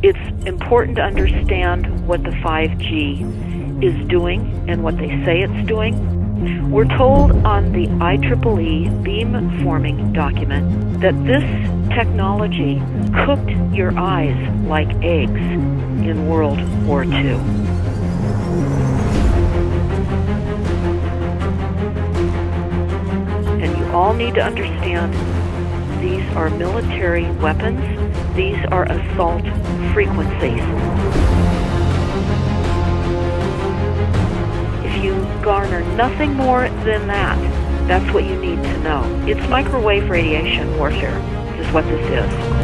It's important to understand what the 5G is doing and what they say it's doing. We're told on the IEEE beamforming document that this technology cooked your eyes like eggs in World War II. And you all need to understand these are military weapons. These are assault frequencies. If you garner nothing more than that, that's what you need to know. It's microwave radiation warfare, is what this is.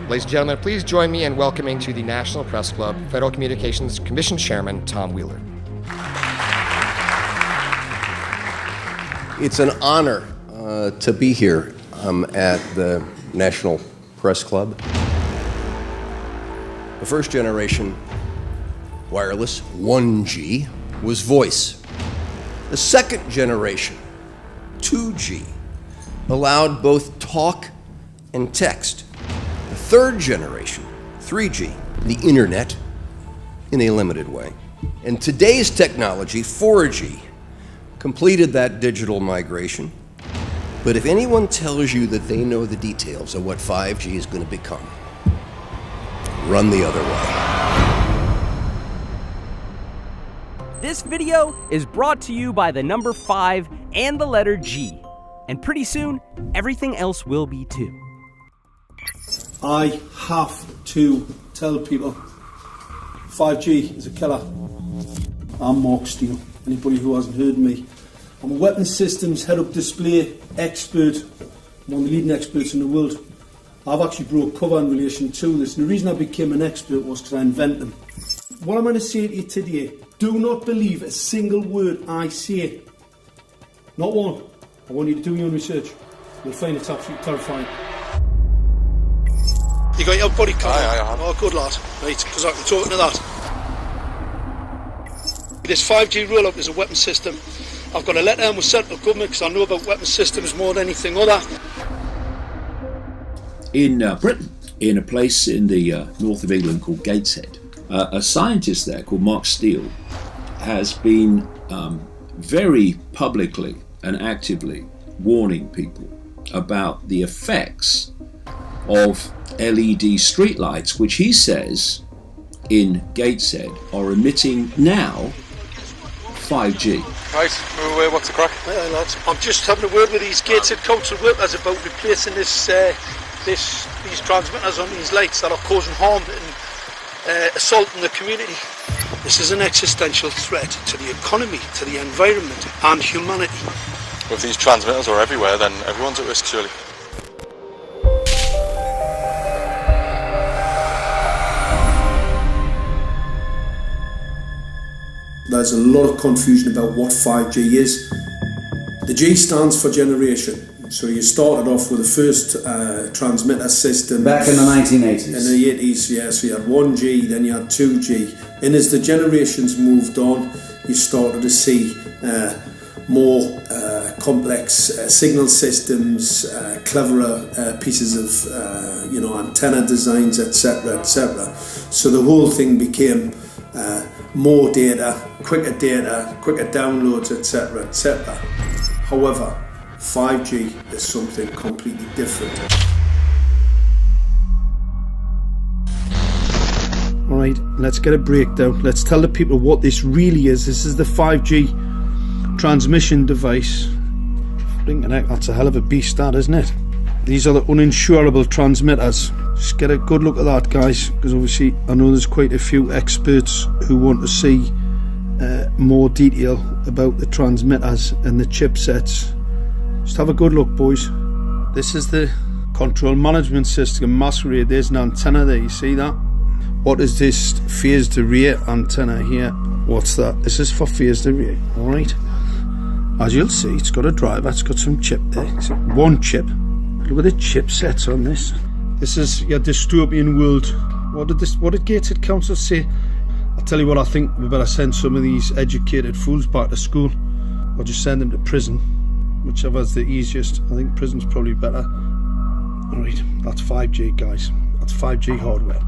Ladies and gentlemen, please join me in welcoming to the National Press Club Federal Communications Commission Chairman Tom Wheeler. It's an honor to be here at the National Press Club. The first generation wireless, 1G, was voice. The second generation, 2G, allowed both talk and text. The third generation, 3G, the internet, in a limited way. And today's technology, 4G, completed that digital migration. But if anyone tells you that they know the details of what 5G is going to become, run the other way. This video is brought to you by the number 5 and the letter G. And pretty soon, everything else will be too. I have to tell people 5G is a killer. I'm Mark Steele. Anybody who hasn't heard me, I'm a weapons systems head-up display expert. I'm one of the leading experts in the world. I've actually broke cover in relation to this, and the reason I became an expert was because I invented them. What I'm going to say to you today, do not believe a single word I say. Not one. I want you to do your own research. You'll find it's absolutely terrifying. You got your body card? Aye. Oh, good lad. Right, because I can talk to that. This 5G rollout is a weapon system. I've got a letter in with central government because I know about weapon systems more than anything other. In Britain, in a place in the north of England called Gateshead, a scientist there called Mark Steele has been very publicly and actively warning people about the effects of LED streetlights, which he says in Gateshead are emitting now 5G. Right, what's the crack? Hey, lads. I'm just having a word with these Gateshead council workers about replacing these transmitters on these lights that are causing harm and assaulting the community. This is an existential threat to the economy, to the environment and humanity. If these transmitters are everywhere, then everyone's at risk, surely. There's a lot of confusion about what 5G is. The G stands for generation. So you started off with the first transmitter system. Back in the 1980s. In the 80s, yeah. So you had 1G, then you had 2G. And as the generations moved on, you started to see more complex signal systems, cleverer pieces of antenna designs, etc., etc. So the whole thing became more data, quicker downloads, etc., etc. However, 5G is something completely different. Alright, let's get a breakdown. Let's tell the people what this really is. This is the 5G transmission device. That's a hell of a beast, that, isn't it? These are the uninsurable transmitters. Just get a good look at that, guys, because obviously I know there's quite a few experts who want to see more detail about the transmitters and the chipsets. Just have a good look, boys. This is the control management system masquerade. There's an antenna there, you see that? What is this phased array antenna here? What's that? This is for phased array, alright? As you'll see, it's got a driver, it's got some chip there. It's one chip. Look at the chipsets on this. This is your dystopian world. What did Gateshead Council say? I'll tell you what, I think we better send some of these educated fools back to school, or just send them to prison, whichever's the easiest. I think prison's probably better. Alright, that's 5G, guys. That's 5G hardware.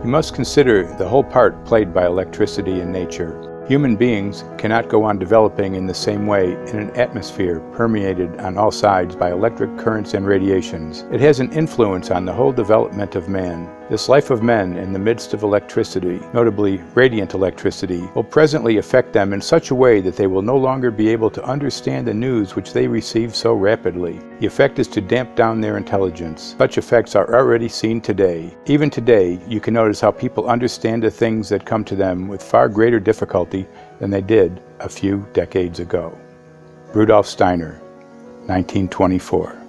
You must consider the whole part played by electricity in nature. Human beings cannot go on developing in the same way in an atmosphere permeated on all sides by electric currents and radiations. It has an influence on the whole development of man. This life of men in the midst of electricity, notably radiant electricity, will presently affect them in such a way that they will no longer be able to understand the news which they receive so rapidly. The effect is to damp down their intelligence. Such effects are already seen today. Even today, you can notice how people understand the things that come to them with far greater difficulty than they did a few decades ago. Rudolf Steiner, 1924.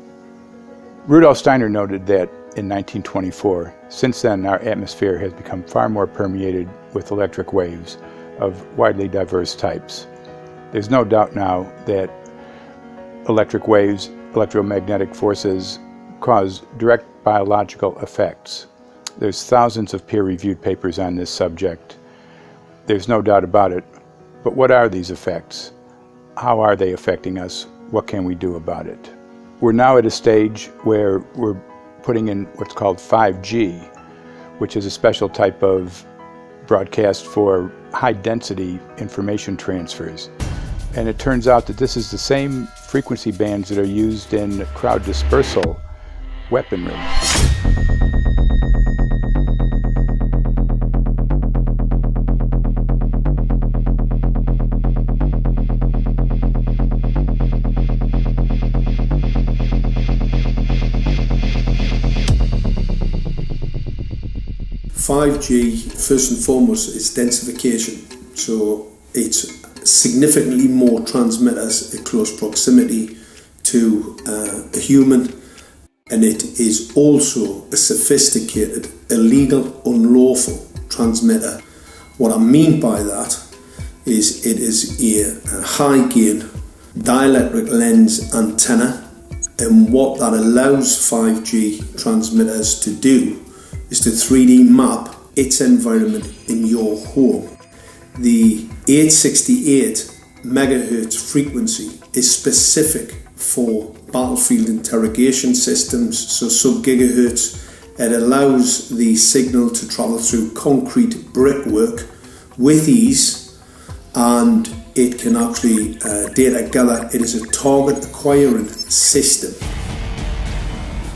Rudolf Steiner noted that in 1924, since then our atmosphere has become far more permeated with electric waves of widely diverse types. There's no doubt now that electric waves, electromagnetic forces, cause direct biological effects. There's thousands of peer-reviewed papers on this subject. There's no doubt about it. But what are these effects? How are they affecting us? What can we do about it? We're now at a stage where we're putting in what's called 5G, which is a special type of broadcast for high-density information transfers. And it turns out that this is the same frequency bands that are used in crowd dispersal weaponry. First and foremost, is densification. So it's significantly more transmitters at close proximity to a human, and it is also a sophisticated, illegal, unlawful transmitter. What I mean by that is it is a high gain dielectric lens antenna, and what that allows 5G transmitters to do is to 3D map its environment in your home. The 868 megahertz frequency is specific for battlefield interrogation systems, so sub-gigahertz. It allows the signal to travel through concrete brickwork with ease, and it can actually data gather. It is a target acquiring system.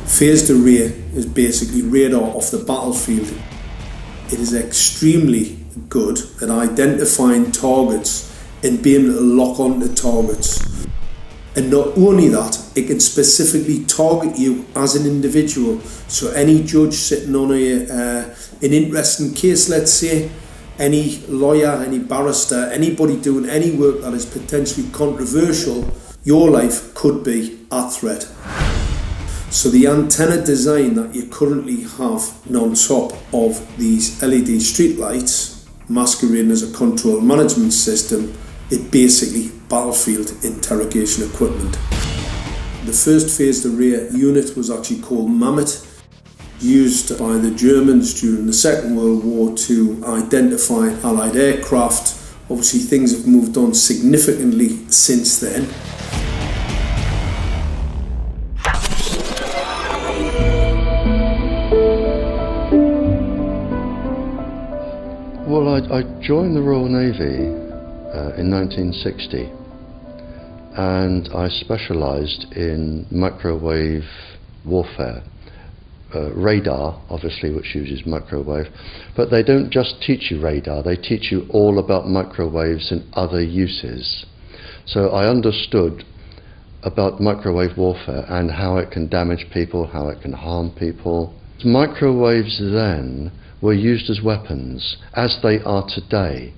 Phased array is basically radar off the battlefield. It is extremely good at identifying targets and being able to lock onto targets. And not only that, it can specifically target you as an individual. So any judge sitting on an interesting case, let's say, any lawyer, any barrister, anybody doing any work that is potentially controversial, your life could be at threat. So the antenna design that you currently have on top of these LED street lights, masquerading as a control management system, it basically battlefield interrogation equipment. The first phased array unit was actually called Mammoth, used by the Germans during the Second World War to identify Allied aircraft. Obviously things have moved on significantly since then. Well, I joined the Royal Navy in 1960, and I specialised in microwave warfare. Radar, obviously, which uses microwave, but they don't just teach you radar, they teach you all about microwaves and other uses. So I understood about microwave warfare and how it can damage people, how it can harm people. Microwaves then were used as weapons, as they are today.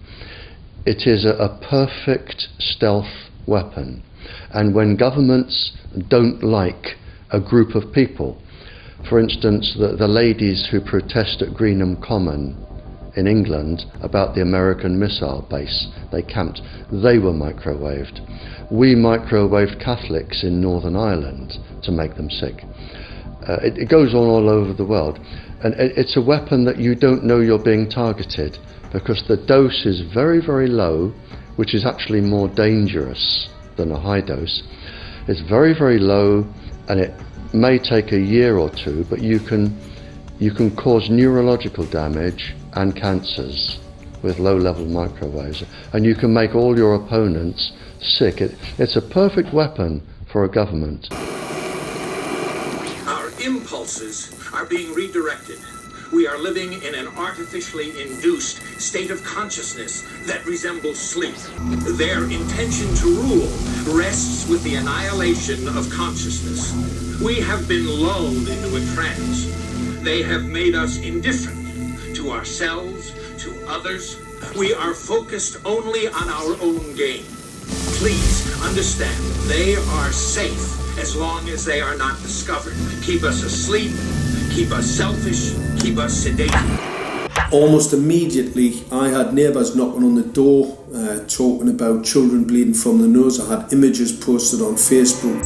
It is a perfect stealth weapon, and when governments don't like a group of people, For instance, the ladies who protest at Greenham Common in England about the American missile base they camped, they were microwaved. We microwaved Catholics in Northern Ireland to make them sick. It goes on all over the world. And it's a weapon that you don't know you're being targeted, because the dose is very, very low, which is actually more dangerous than a high dose. It's very, very low, and it may take a year or two, but you can cause neurological damage and cancers with low-level microwaves, and you can make all your opponents sick. It's a perfect weapon for a government. Our impulses are being redirected. We are living in an artificially induced state of consciousness that resembles sleep. Their intention to rule rests with the annihilation of consciousness. We have been lulled into a trance. They have made us indifferent to ourselves, to others. We are focused only on our own gain. Please understand, they are safe as long as they are not discovered. Keep us asleep, keep us selfish, keep us sedated. Almost immediately, I had neighbours knocking on the door, talking about children bleeding from the nose. I had images posted on Facebook.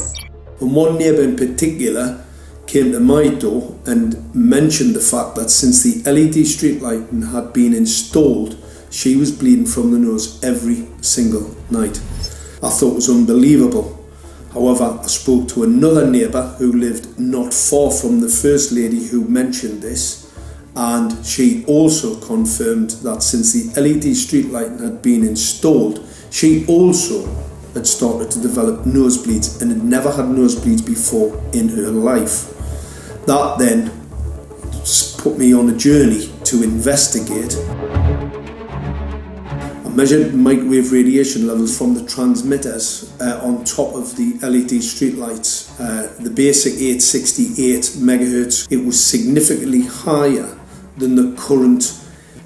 And one neighbour in particular came to my door and mentioned the fact that since the LED street lighting had been installed, she was bleeding from the nose every single night. I thought it was unbelievable. However, I spoke to another neighbour who lived not far from the first lady who mentioned this, and she also confirmed that since the LED street lighting had been installed, she also had started to develop nosebleeds and had never had nosebleeds before in her life. That then put me on a journey to investigate. I measured microwave radiation levels from the transmitters on top of the LED streetlights. The basic 868 megahertz, it was significantly higher than the current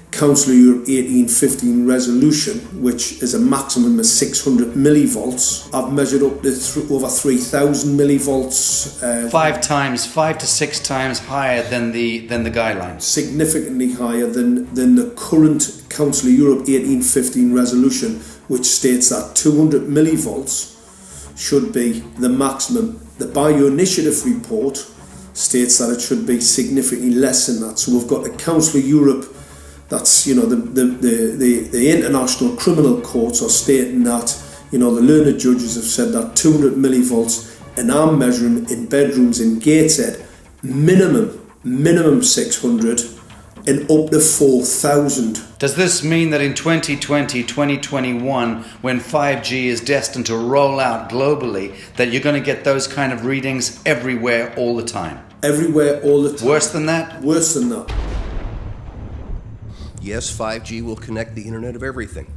Council of Europe 1815 resolution, which is a maximum of 600 millivolts. I've measured up to over 3,000 millivolts. 5 to 6 times higher than the guidelines. Significantly higher than the current Council of Europe 1815 resolution, which states that 200 millivolts should be the maximum. The Bioinitiative report states that it should be significantly less than that. So we've got the Council of Europe, that's, you know, the international criminal courts are stating that, you know, the learned judges have said that 200 millivolts, and I'm measuring in bedrooms in Gateshead minimum 600 and up to 4,000. Does this mean that in 2020, 2021, when 5G is destined to roll out globally, that you're going to get those kind of readings everywhere all the time? Everywhere all the time. Worse than that? Worse than that. Yes, 5G will connect the Internet of everything.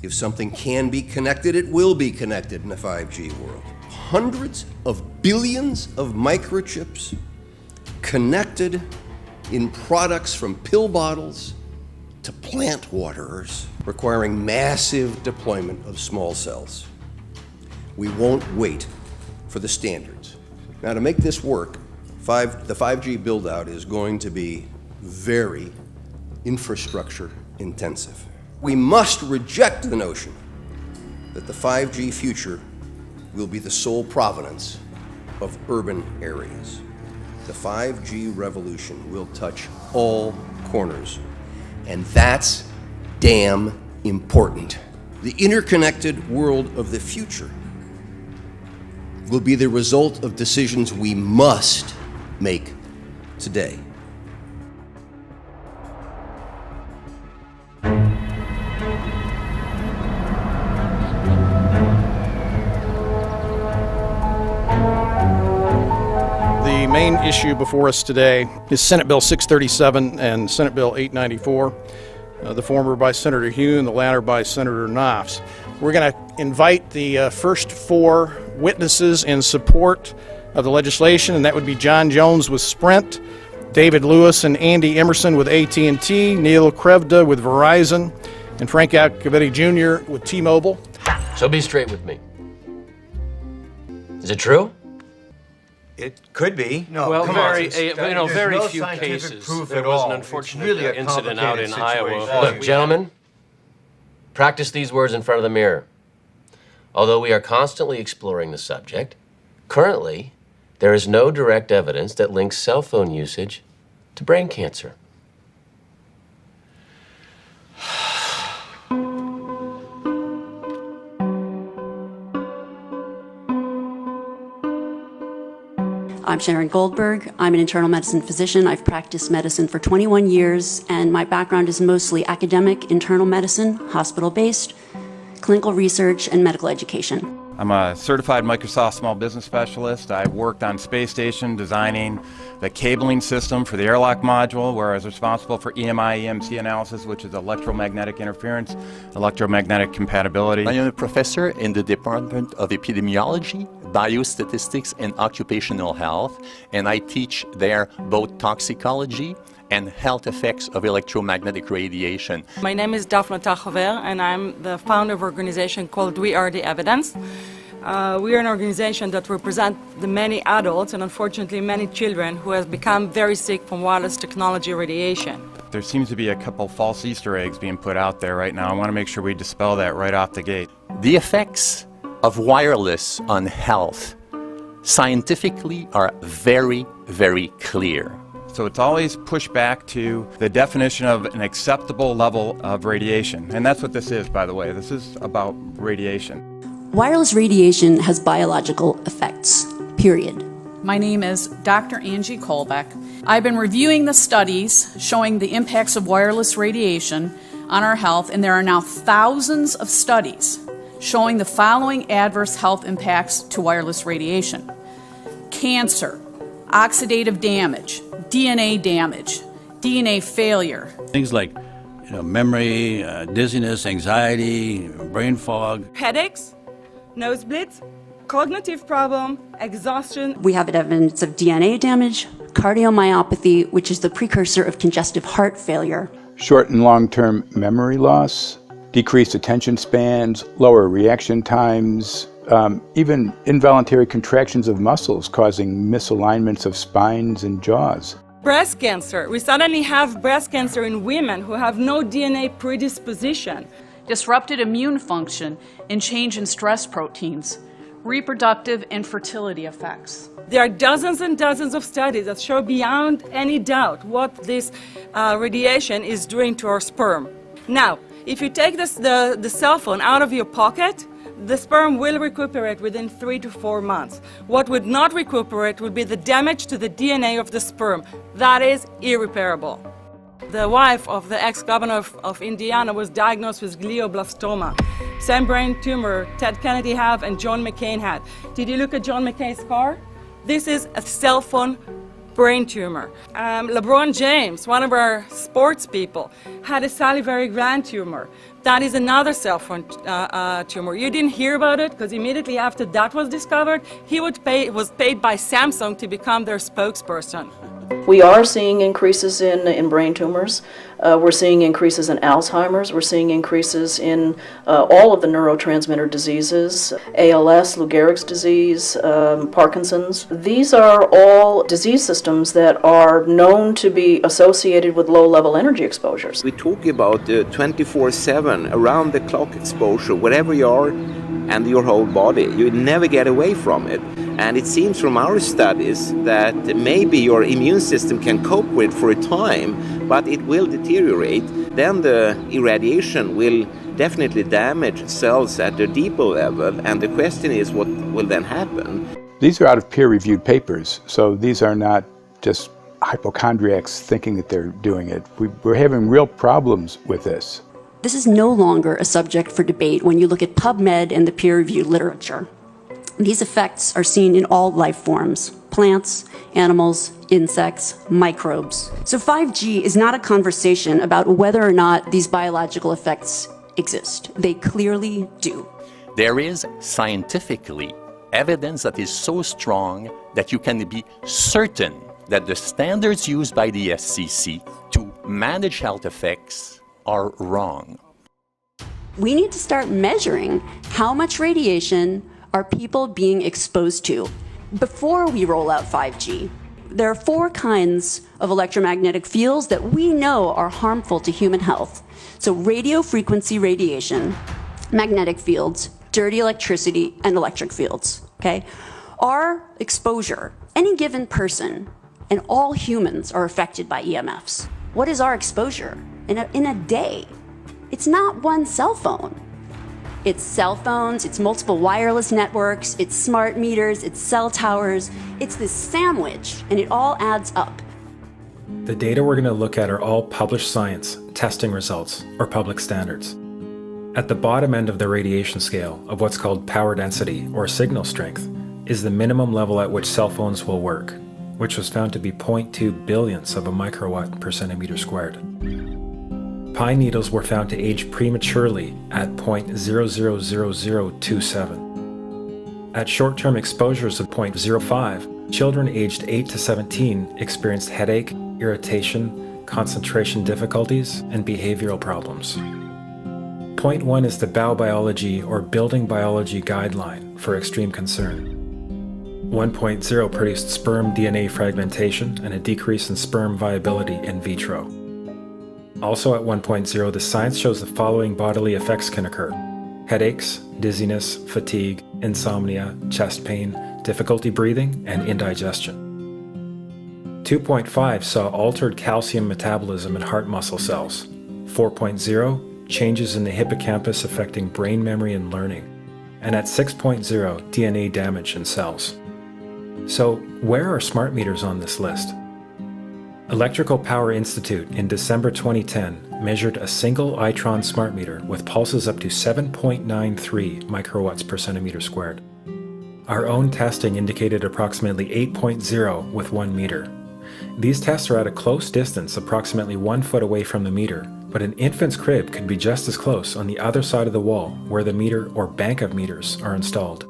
If something can be connected, it will be connected in a 5G world. Hundreds of billions of microchips connected in products from pill bottles to plant waterers, requiring massive deployment of small cells. We won't wait for the standards. Now, to make this work, the 5G build-out is going to be very infrastructure intensive. We must reject the notion that the 5G future will be the sole provenance of urban areas. The 5G revolution will touch all corners, and that's damn important. The interconnected world of the future will be the result of decisions we must make today. The main issue before us today is Senate Bill 637 and Senate Bill 894, the former by Senator Hugh and the latter by Senator Knopf. We're going to invite the first four witnesses in support of the legislation, and that would be John Jones with Sprint, David Lewis and Andy Emerson with AT&T, Neil Krevda with Verizon, and Frank Iacovetti Jr. with T-Mobile. So be straight with me. Is it true? It could be. No, well, very few cases. There was an unfortunate incident out in Iowa. Look, gentlemen, practice these words in front of the mirror. Although we are constantly exploring the subject, currently, there is no direct evidence that links cell phone usage to brain cancer. I'm Sharon Goldberg. I'm an internal medicine physician. I've practiced medicine for 21 years, and my background is mostly academic, internal medicine, hospital-based, clinical research, and medical education. I'm a certified Microsoft small business specialist. I've worked on space station designing the cabling system for the airlock module, where I was responsible for EMI/EMC analysis, which is electromagnetic interference, electromagnetic compatibility. I am a professor in the Department of Epidemiology, Biostatistics, and Occupational Health, and I teach there both toxicology and health effects of electromagnetic radiation. My name is Daphne Tachover, and I'm the founder of an organization called We Are the Evidence. We are an organization that represents the many adults and unfortunately many children who have become very sick from wireless technology radiation. There seems to be a couple false Easter eggs being put out there right now. I want to make sure we dispel that right off the gate. The effects of wireless on health scientifically are very, very clear. So it's always pushed back to the definition of an acceptable level of radiation. And that's what this is, by the way. This is about radiation. Wireless radiation has biological effects, period. My name is Dr. Angie Kolbeck. I've been reviewing the studies showing the impacts of wireless radiation on our health, and there are now thousands of studies showing the following adverse health impacts to wireless radiation: cancer, oxidative damage, DNA damage, DNA failure. Things like memory, dizziness, anxiety, brain fog. Headaches, nosebleeds, cognitive problem, exhaustion. We have evidence of DNA damage, cardiomyopathy, which is the precursor of congestive heart failure. Short and long-term memory loss, decreased attention spans, lower reaction times, even involuntary contractions of muscles causing misalignments of spines and jaws. Breast cancer. We suddenly have breast cancer in women who have no DNA predisposition. Disrupted immune function and change in stress proteins, reproductive and fertility effects. There are dozens and dozens of studies that show beyond any doubt what this radiation is doing to our sperm. Now, if you take the cell phone out of your pocket, the sperm will recuperate within 3 to 4 months. What would not recuperate would be the damage to the DNA of the sperm. That is irreparable. The wife of the ex-governor of Indiana was diagnosed with glioblastoma. Same brain tumor Ted Kennedy had and John McCain had. Did you look at John McCain's scar? This is a cell phone brain tumor. LeBron James, one of our sports people, had a salivary gland tumor. That is another cell phone tumor. You didn't hear about it because immediately after that was discovered, he was paid by Samsung to become their spokesperson. We are seeing increases in brain tumors. We're seeing increases in Alzheimer's. We're seeing increases in all of the neurotransmitter diseases, ALS, Lou Gehrig's disease, Parkinson's. These are all disease systems that are known to be associated with low-level energy exposures. We talk about 24/7, around-the-clock exposure, wherever you are and your whole body. You never get away from it. And it seems from our studies that maybe your immune system can cope with for a time, but it will deteriorate. Then the irradiation will definitely damage cells at a deeper level, and the question is what will then happen? These are out of peer-reviewed papers, so these are not just hypochondriacs thinking that they're doing it. We're having real problems with this. This is no longer a subject for debate when you look at PubMed and the peer-reviewed literature. These effects are seen in all life forms: plants, animals, insects, microbes. So 5G is not a conversation about whether or not these biological effects exist. They clearly do. There is scientifically evidence that is so strong that you can be certain that the standards used by the FCC to manage health effects are wrong. We need to start measuring how much radiation are people being exposed to. before we roll out 5G, there are 4 kinds of electromagnetic fields that we know are harmful to human health. So radio frequency radiation, magnetic fields, dirty electricity, and electric fields, okay? Our exposure, any given person, and all humans are affected by EMFs. What is our exposure in a day? It's not one cell phone. It's cell phones, it's multiple wireless networks, it's smart meters, it's cell towers. It's this sandwich, and it all adds up. The data we're going to look at are all published science, testing results, or public standards. At the bottom end of the radiation scale of what's called power density, or signal strength, is the minimum level at which cell phones will work, which was found to be 0.2 billionths of a microwatt per centimeter squared. Pine needles were found to age prematurely at 0.000027. At short-term exposures of 0.05, children aged 8 to 17 experienced headache, irritation, concentration difficulties, and behavioral problems. 0.1 is the biobiology or building biology guideline for extreme concern. 1.0 produced sperm DNA fragmentation and a decrease in sperm viability in vitro. Also at 1.0, the science shows the following bodily effects can occur: headaches, dizziness, fatigue, insomnia, chest pain, difficulty breathing, and indigestion. 2.5 saw altered calcium metabolism in heart muscle cells. 4.0, changes in the hippocampus affecting brain memory and learning. And at 6.0, DNA damage in cells. So, where are smart meters on this list? Electrical Power Institute in December 2010 measured a single Itron smart meter with pulses up to 7.93 microwatts per centimeter squared. Our own testing indicated approximately 8.0 with 1 meter. These tests are at a close distance, approximately 1 foot away from the meter, but an infant's crib could be just as close on the other side of the wall where the meter or bank of meters are installed.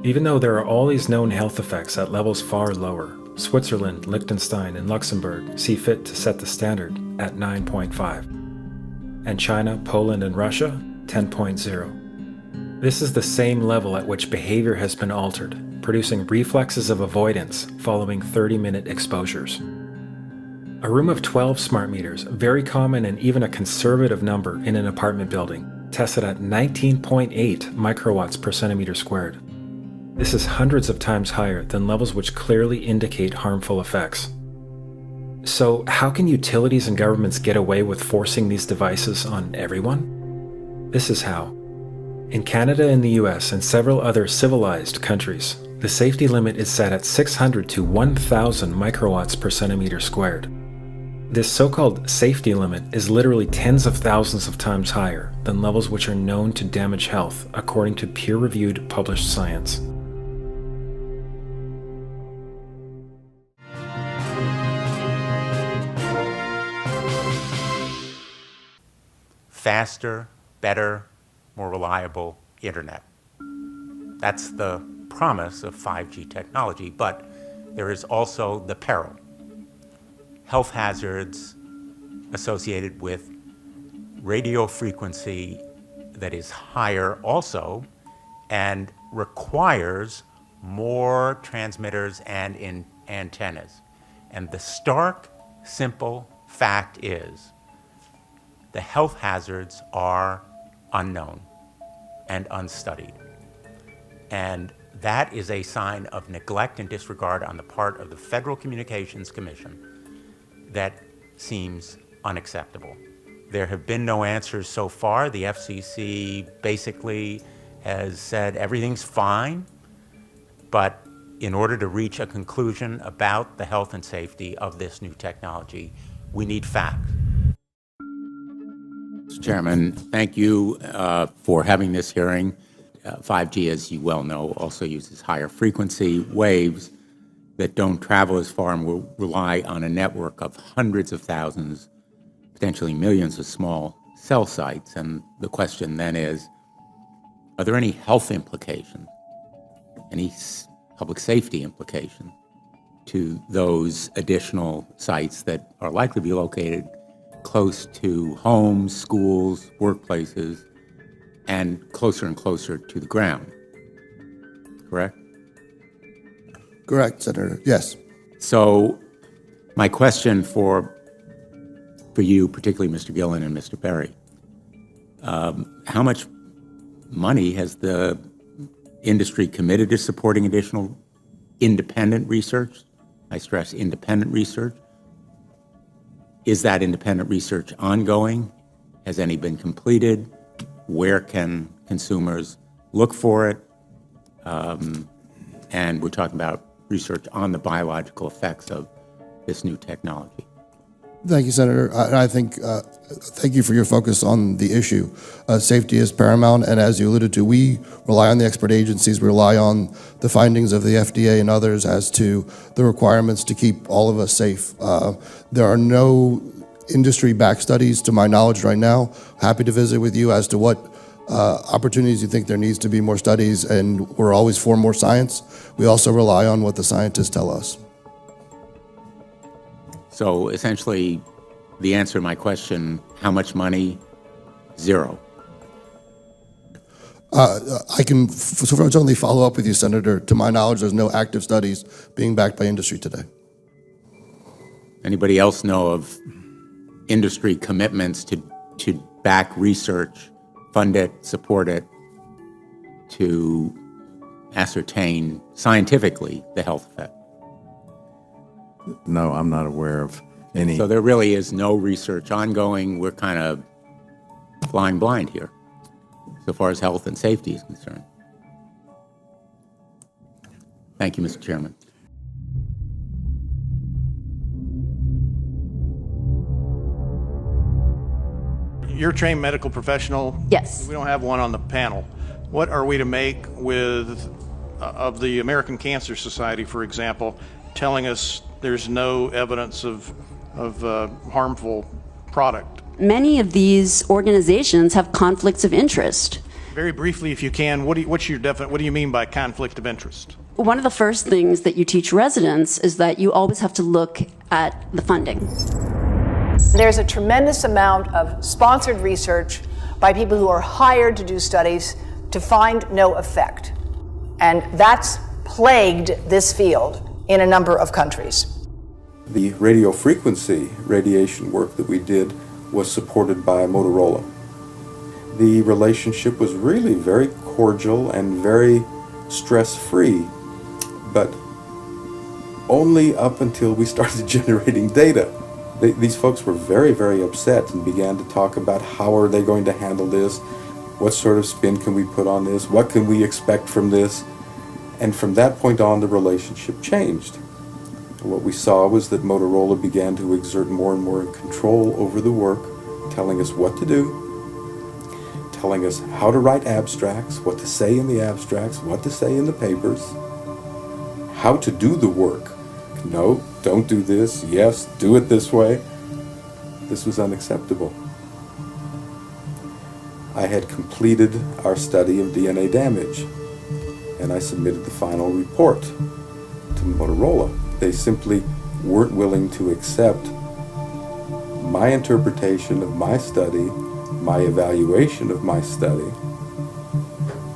Even though there are all these known health effects at levels far lower, Switzerland, Liechtenstein, and Luxembourg see fit to set the standard at 9.5. And China, Poland, and Russia, 10.0. This is the same level at which behavior has been altered, producing reflexes of avoidance following 30-minute exposures. A room of 12 smart meters, very common and even a conservative number in an apartment building, tested at 19.8 microwatts per centimeter squared. This is hundreds of times higher than levels which clearly indicate harmful effects. So, how can utilities and governments get away with forcing these devices on everyone? This is how. In Canada and the US and several other civilized countries, the safety limit is set at 600 to 1,000 microwatts per centimeter squared. This so-called safety limit is literally tens of thousands of times higher than levels which are known to damage health, according to peer-reviewed published science. Faster, better, more reliable internet. That's the promise of 5G technology, but there is also the peril. Health hazards associated with radio frequency that is higher also and requires more transmitters and antennas. And the stark, simple fact is the health hazards are unknown and unstudied. And that is a sign of neglect and disregard on the part of the Federal Communications Commission that seems unacceptable. There have been no answers so far. The FCC basically has said everything's fine, but in order to reach a conclusion about the health and safety of this new technology, we need facts. Mr. Chairman, thank you for having this hearing. 5G, as you well know, also uses higher frequency waves that don't travel as far and will rely on a network of hundreds of thousands, potentially millions of small cell sites. And the question then is, are there any health implications, any public safety implications to those additional sites that are likely to be located close to homes, schools, workplaces, and closer to the ground, correct? Correct, Senator. Yes. So my question for you, particularly Mr. Gillen and Mr. Berry, how much money has the industry committed to supporting additional independent research? I stress independent research. Is that independent research ongoing? Has any been completed? Where can consumers look for it? And we're talking about research on the biological effects of this new technology. Thank you, Senator. I think, thank you for your focus on the issue. Safety is paramount, and as you alluded to, we rely on the expert agencies, we rely on the findings of the FDA and others as to the requirements to keep all of us safe. There are no industry-backed studies, to my knowledge right now. Happy to visit with you as to what opportunities you think there needs to be more studies, and we're always for more science. We also rely on what the scientists tell us. So essentially, the answer to my question, how much money? Zero. I can certainly follow up with you, Senator. To my knowledge, there's no active studies being backed by industry today. Anybody else know of industry commitments to back research, fund it, support it, to ascertain scientifically the health effect? No, I'm not aware of any. So there really is no research ongoing. We're kind of flying blind here, so far as health and safety is concerned. Thank you, Mr. Chairman. You're a trained medical professional. Yes. We don't have one on the panel. What are we to make of the American Cancer Society, for example, telling us there's no evidence of harmful product? Many of these organizations have conflicts of interest. Very briefly, if you can, what do you mean by conflict of interest? One of the first things that you teach residents is that you always have to look at the funding. There's a tremendous amount of sponsored research by people who are hired to do studies to find no effect. And that's plagued this field in a number of countries. The radio frequency radiation work that we did was supported by Motorola. The relationship was really very cordial and very stress-free, but only up until we started generating data. These folks were very, very upset and began to talk about how are they going to handle this, what sort of spin can we put on this, what can we expect from this, and from that point on the relationship changed. What we saw was that Motorola began to exert more and more control over the work, telling us what to do, telling us how to write abstracts, what to say in the abstracts, what to say in the papers, how to do the work. No, don't do this. Yes, do it this way. This was unacceptable. I had completed our study of DNA damage, and I submitted the final report to Motorola. They simply weren't willing to accept my interpretation of my study, my evaluation of my study,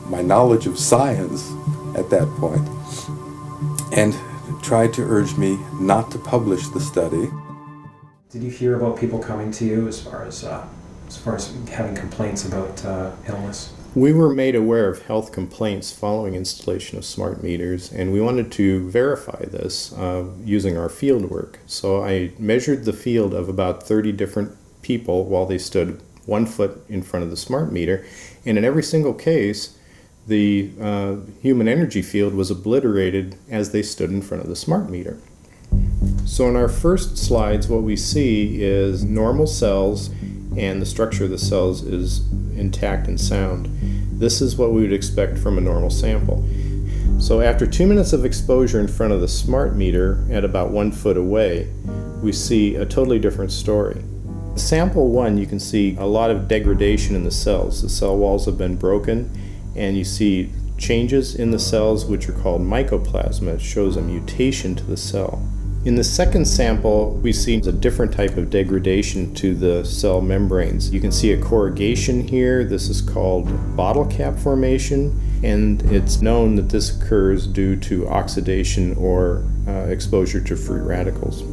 my knowledge of science at that point, and tried to urge me not to publish the study. Did you hear about people coming to you as far as having complaints about illness? We were made aware of health complaints following installation of smart meters, and we wanted to verify this using our field work. So I measured the field of about 30 different people while they stood 1 foot in front of the smart meter, and in every single case, the human energy field was obliterated as they stood in front of the smart meter. So in our first slides, what we see is normal cells, and the structure of the cells is intact and sound. This is what we would expect from a normal sample. So after 2 minutes of exposure in front of the smart meter at about 1 foot away, we see a totally different story. Sample 1, you can see a lot of degradation in the cells. The cell walls have been broken, and you see changes in the cells which are called mycoplasma. It shows a mutation to the cell. In the second sample, we see a different type of degradation to the cell membranes. You can see a corrugation here. This is called bottle cap formation, and it's known that this occurs due to oxidation or exposure to free radicals.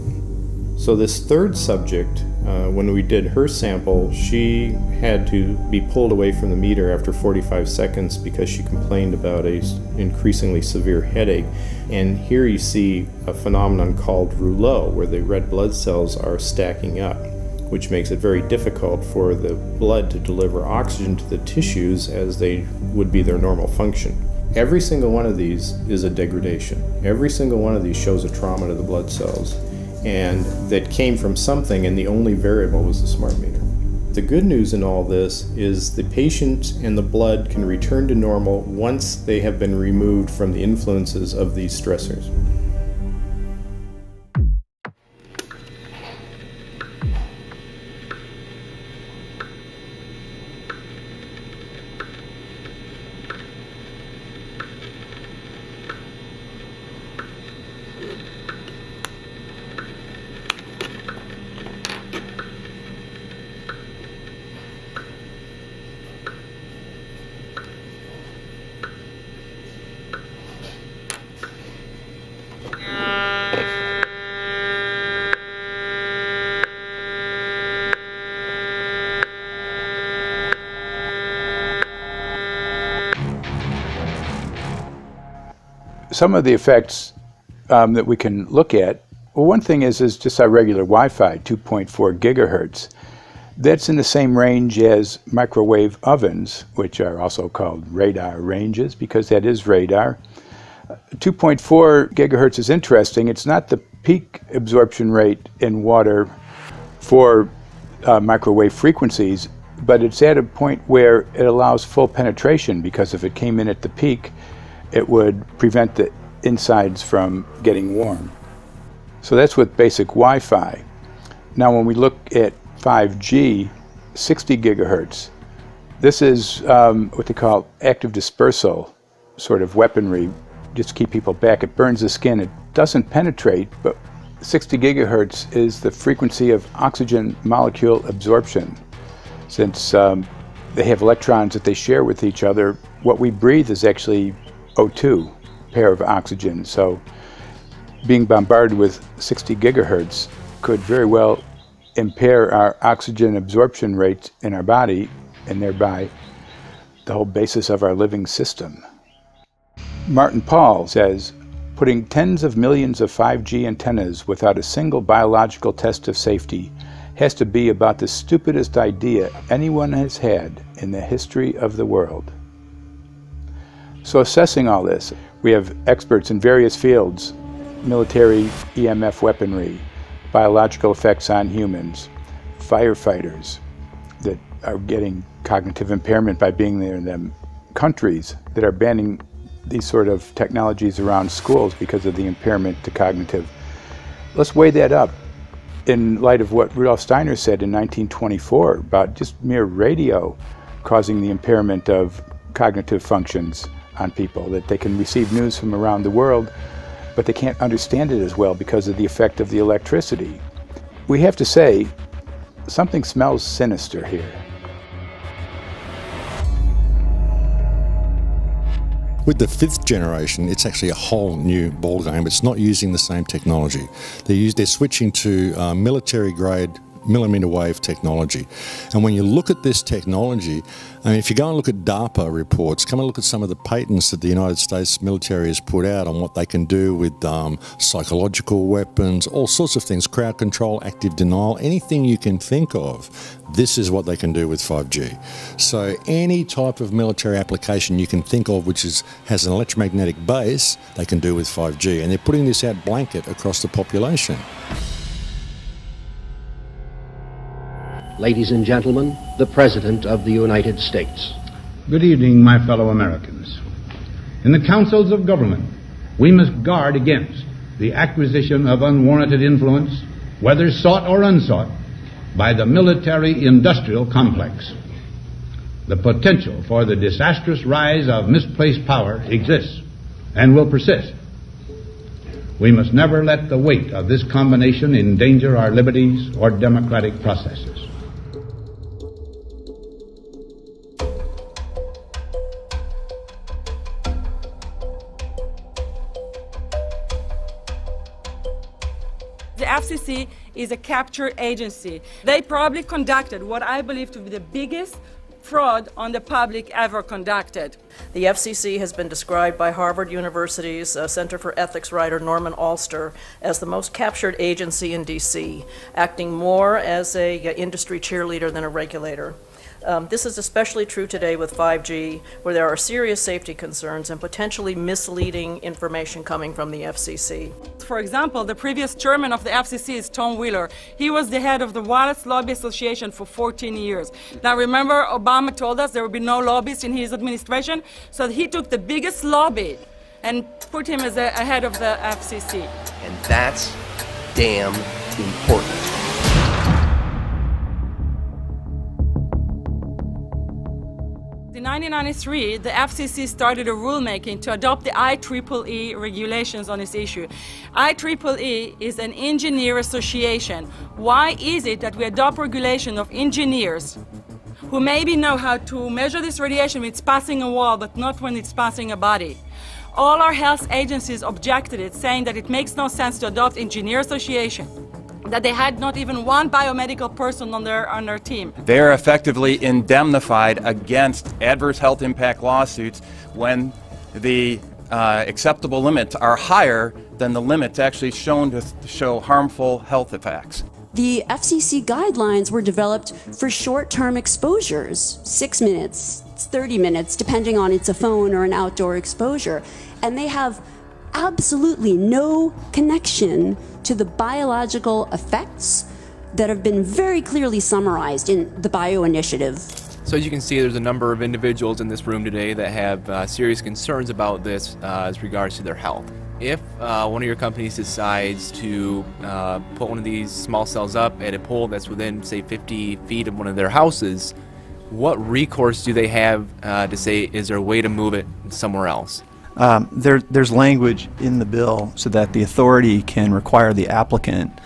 So this third subject, when we did her sample, she had to be pulled away from the meter after 45 seconds because she complained about an increasingly severe headache. And here you see a phenomenon called rouleau, where the red blood cells are stacking up, which makes it very difficult for the blood to deliver oxygen to the tissues as they would be their normal function. Every single one of these is a degradation. Every single one of these shows a trauma to the blood cells, and that came from something, and the only variable was the smart meter. The good news in all this is the patient and the blood can return to normal once they have been removed from the influences of these stressors. Some of the effects that we can look at, well, one thing is just our regular Wi-Fi, 2.4 gigahertz. That's in the same range as microwave ovens, which are also called radar ranges, because that is radar. 2.4 gigahertz is interesting. It's not the peak absorption rate in water for microwave frequencies, but it's at a point where it allows full penetration, because if it came in at the peak, it would prevent the insides from getting warm. So that's with basic Wi-Fi. Now when we look at 5G, 60 gigahertz, this is what they call active dispersal sort of weaponry, just to keep people back. It burns the skin. It doesn't penetrate, but 60 gigahertz is the frequency of oxygen molecule absorption. Since they have electrons that they share with each other, what we breathe is actually O2, pair of oxygen. So being bombarded with 60 gigahertz could very well impair our oxygen absorption rates in our body, and thereby the whole basis of our living system. Martin Pall says, putting tens of millions of 5G antennas without a single biological test of safety has to be about the stupidest idea anyone has had in the history of the world. So assessing all this, we have experts in various fields: military EMF weaponry, biological effects on humans, firefighters that are getting cognitive impairment by being there in them, countries that are banning these sort of technologies around schools because of the impairment to cognitive. Let's weigh that up in light of what Rudolf Steiner said in 1924 about just mere radio causing the impairment of cognitive functions on people, that they can receive news from around the world, but they can't understand it as well because of the effect of the electricity. We have to say, something smells sinister here. With the 5th generation, it's actually a whole new ballgame. It's not using the same technology. They're switching to military-grade millimeter wave technology. And when you look at this technology, I mean, if you go and look at DARPA reports, come and look at some of the patents that the United States military has put out on what they can do with psychological weapons, all sorts of things, crowd control, active denial, anything you can think of, this is what they can do with 5G. So any type of military application you can think of which has an electromagnetic base, they can do with 5G. And they're putting this out blanket across the population. Ladies and gentlemen, the President of the United States. Good evening, my fellow Americans. In the councils of government, we must guard against the acquisition of unwarranted influence, whether sought or unsought, by the military-industrial complex. The potential for the disastrous rise of misplaced power exists and will persist. We must never let the weight of this combination endanger our liberties or democratic processes. The FCC is a capture agency. They probably conducted what I believe to be the biggest fraud on the public ever conducted. The FCC has been described by Harvard University's Center for Ethics writer Norman Alster as the most captured agency in D.C., acting more as an industry cheerleader than a regulator. This is especially true today with 5G, where there are serious safety concerns and potentially misleading information coming from the FCC. For example, the previous chairman of the FCC is Tom Wheeler. He was the head of the Wireless Lobby Association for 14 years. Now remember, Obama told us there would be no lobbyists in his administration, so he took the biggest lobby and put him as a head of the FCC. And that's damn important. In 1993, the FCC started a rulemaking to adopt the IEEE regulations on this issue. IEEE is an engineer association. Why is it that we adopt regulation of engineers who maybe know how to measure this radiation when it's passing a wall, but not when it's passing a body? All our health agencies objected it, saying that it makes no sense to adopt engineer association, that they had not even one biomedical person on their team. They are effectively indemnified against adverse health impact lawsuits when the acceptable limits are higher than the limits actually shown to show harmful health effects. The FCC guidelines were developed for short-term exposures, 6 minutes, 30 minutes, depending on it's a phone or an outdoor exposure. And they have absolutely no connection to the biological effects that have been very clearly summarized in the Bio Initiative. So as you can see, there's a number of individuals in this room today that have serious concerns about this as regards to their health. If one of your companies decides to put one of these small cells up at a pole that's within, say, 50 feet of one of their houses, what recourse do they have to say, is there a way to move it somewhere else? There's language in the bill so that the authority can require the applicant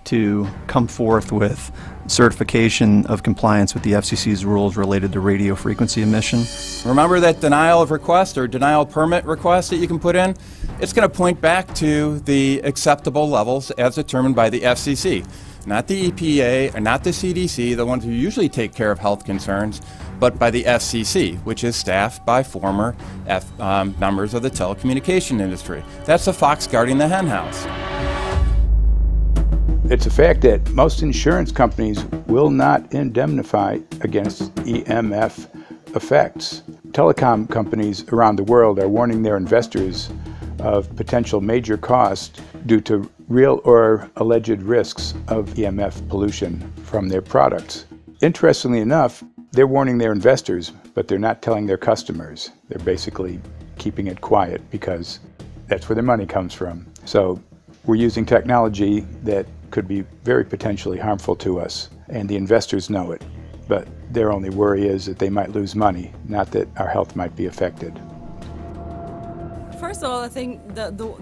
to come forth with certification of compliance with the FCC's rules related to radio frequency emission. Remember that denial of request or denial of permit request that you can put in? It's going to point back to the acceptable levels as determined by the FCC. Not the EPA, or not the CDC, the ones who usually take care of health concerns, but by the FCC, which is staffed by former members of the telecommunication industry. That's the fox guarding the henhouse. It's a fact that most insurance companies will not indemnify against EMF effects. Telecom companies around the world are warning their investors of potential major costs due to real or alleged risks of EMF pollution from their products. Interestingly enough, they're warning their investors, but they're not telling their customers. They're basically keeping it quiet because that's where their money comes from. So we're using technology that could be very potentially harmful to us, and the investors know it. But their only worry is that they might lose money, not that our health might be affected. First of all, I think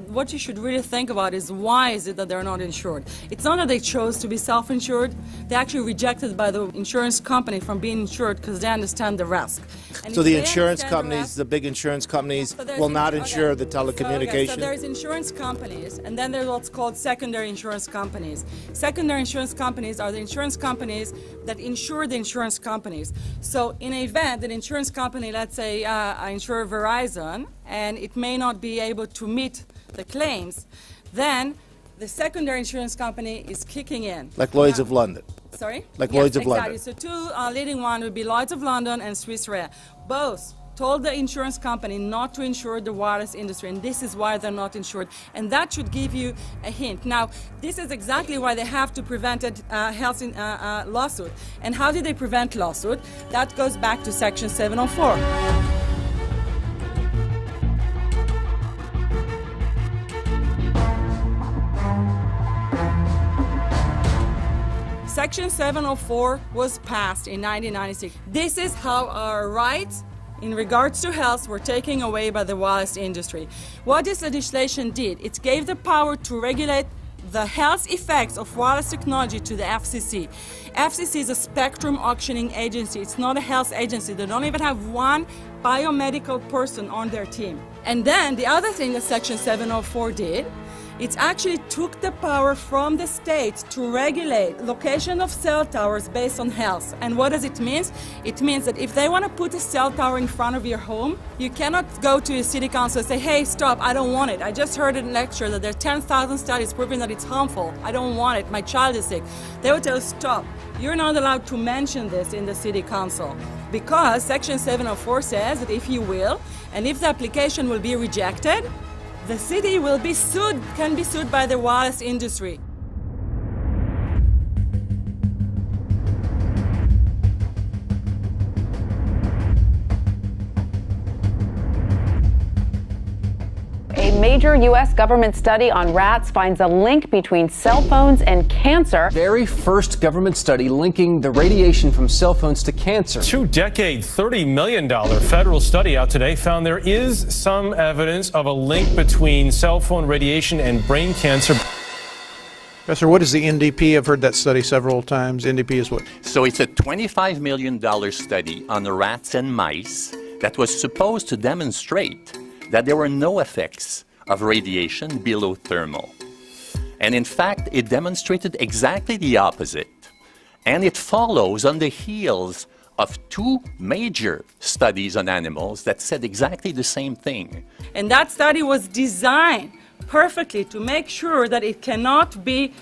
what you should really think about is why is it that they're not insured? It's not that they chose to be self-insured. They actually rejected by the insurance company from being insured because they understand the risk. And so the insurance companies, the big insurance companies, will not insure the telecommunications? So there's insurance companies, and then there's what's called secondary insurance companies. Secondary insurance companies are the insurance companies that insure the insurance companies. So in an event, an insurance company, let's say I insure Verizon, and it may not be able to meet the claims, then the secondary insurance company is kicking in. Like Lloyd's of London. Sorry? Like Yes, Lloyd's of exactly. London. So two leading ones would be Lloyd's of London and Swiss Re. Both told the insurance company not to insure the wireless industry, and this is why they're not insured. And that should give you a hint. Now, this is exactly why they have to prevent a lawsuit. And how did they prevent lawsuit? That goes back to Section 704. Section 704 was passed in 1996. This is how our rights in regards to health were taken away by the wireless industry. What this legislation did, it gave the power to regulate the health effects of wireless technology to the FCC. FCC is a spectrum auctioning agency. It's not a health agency. They don't even have one biomedical person on their team. And then the other thing that Section 704 did, it actually took the power from the states to regulate location of cell towers based on health. And what does it mean? It means that if they want to put a cell tower in front of your home, you cannot go to your city council and say, hey, stop, I don't want it. I just heard in a lecture that there are 10,000 studies proving that it's harmful. I don't want it. My child is sick. They would tell you, stop. You're not allowed to mention this in the city council because Section 704 says that if you will, and if the application will be rejected, the city will be sued, can be sued by the wireless industry. A major U.S. government study on rats finds a link between cell phones and cancer. Very first government study linking the radiation from cell phones to cancer. 2-decade, $30 million federal study out today found there is some evidence of a link between cell phone radiation and brain cancer. Professor, what is the NDP? I've heard that study several times. NDP is what? So it's a $25 million study on the rats and mice that was supposed to demonstrate that there were no effects of radiation below thermal. And in fact, it demonstrated exactly the opposite. And it follows on the heels of two major studies on animals that said exactly the same thing. And that study was designed perfectly to make sure that it cannot be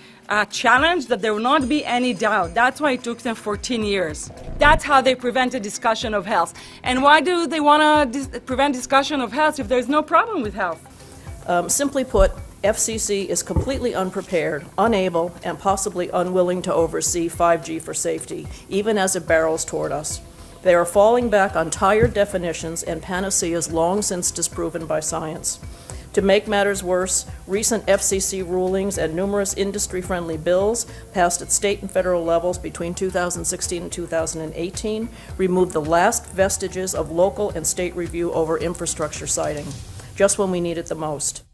challenged, that there will not be any doubt. That's why it took them 14 years. That's how they prevented discussion of health. And why do they want to prevent discussion of health if there's no problem with health? Simply put, FCC is completely unprepared, unable, and possibly unwilling to oversee 5G for safety, even as it barrels toward us. They are falling back on tired definitions and panaceas long since disproven by science. To make matters worse, recent FCC rulings and numerous industry-friendly bills passed at state and federal levels between 2016 and 2018 removed the last vestiges of local and state review over infrastructure siting, just when we need it the most.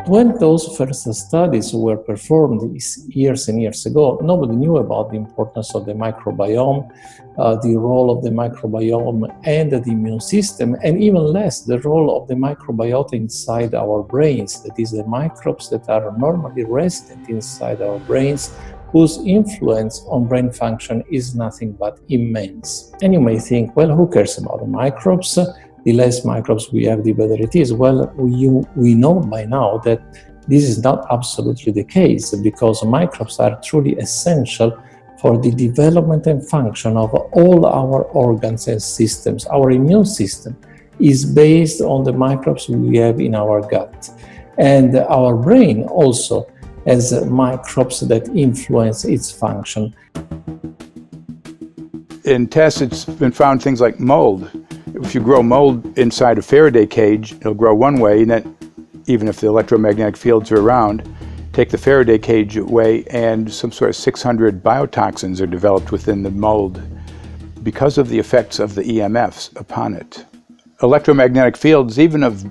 When those first studies were performed years and years ago, nobody knew about the importance of the microbiome, the role of the microbiome and the immune system, and even less the role of the microbiota inside our brains, that is, the microbes that are normally resident inside our brains, whose influence on brain function is nothing but immense. And you may think, well, who cares about the microbes? The less microbes we have, the better it is. Well, we know by now that this is not absolutely the case, because microbes are truly essential for the development and function of all our organs and systems. Our immune system is based on the microbes we have in our gut. And our brain also has microbes that influence its function. In tests, it's been found things like mold. If you grow mold inside a Faraday cage, it'll grow one way, and then even if the electromagnetic fields are around, take the Faraday cage away and some sort of 600 biotoxins are developed within the mold because of the effects of the EMFs upon it. Electromagnetic fields, even of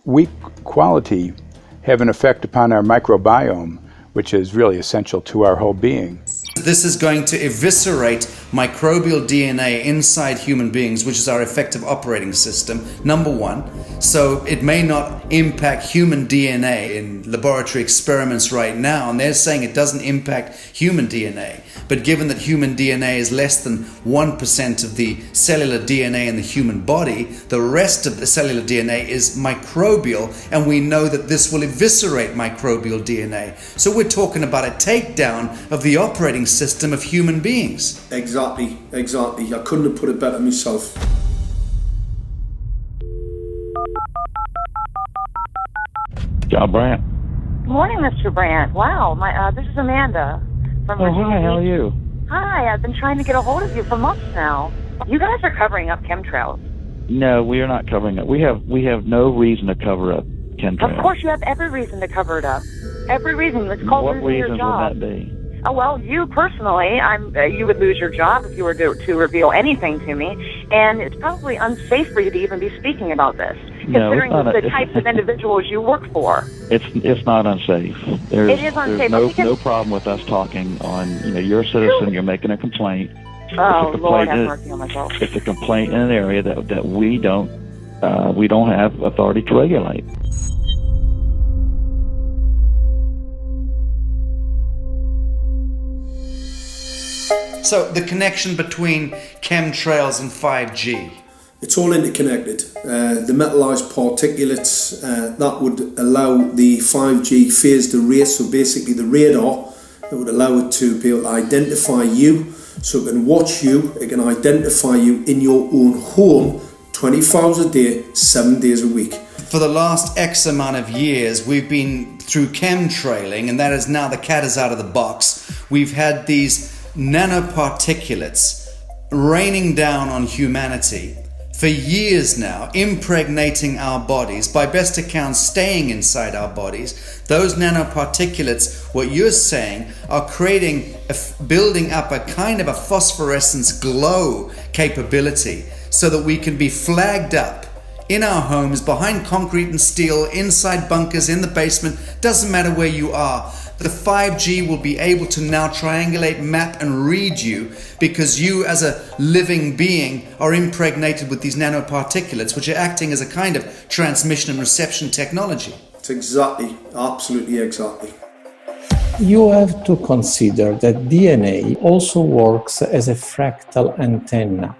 weak quality, have an effect upon our microbiome, which is really essential to our whole being. This is going to eviscerate microbial DNA inside human beings, which is our effective operating system, number one. So it may not impact human DNA in laboratory experiments right now, and they're saying it doesn't impact human DNA. But given that human DNA is less than 1% of the cellular DNA in the human body, the rest of the cellular DNA is microbial, and we know that this will eviscerate microbial DNA. So we're talking about a takedown of the operating system of human beings. Exactly. I couldn't have put it better myself. John Brandt. Morning, Mr. Brandt. Wow, this is Amanda from Virginia. Hi, how are you? Hi, I've been trying to get a hold of you for months now. You guys are covering up chemtrails. No, we are not covering it. We have no reason to cover up chemtrails. Of course, you have every reason to cover it up. Every reason. It's called What losing your reasons job. would that be? Oh, well, you personally, you would lose your job if you were to reveal anything to me, and it's probably unsafe for you to even be speaking about this, No, considering it's not the types of individuals you work for. It's not unsafe. It is unsafe. There's no problem with us talking on, you're a citizen, you're making a complaint. Oh, Lord have mercy on my soul. It's a complaint in an area that we don't have authority to regulate. So the connection between chemtrails and 5G. It's all interconnected. The metallized particulates that would allow the 5G phased array, so basically the radar that would allow it to be able to identify you, so it can watch you, it can identify you in your own home 24 hours a day, 7 days a week. For the last X amount of years, we've been through chemtrailing, and that is now the cat is out of the box. We've had these nanoparticulates raining down on humanity for years now, impregnating our bodies, by best accounts staying inside our bodies. Those nanoparticulates, what you're saying, are building up a kind of a phosphorescence glow capability so that we can be flagged up in our homes, behind concrete and steel, inside bunkers, in the basement, doesn't matter where you are. The 5G will be able to now triangulate, map and read you, because you as a living being are impregnated with these nanoparticulates, which are acting as a kind of transmission and reception technology. It's exactly, absolutely exactly. You have to consider that DNA also works as a fractal antenna,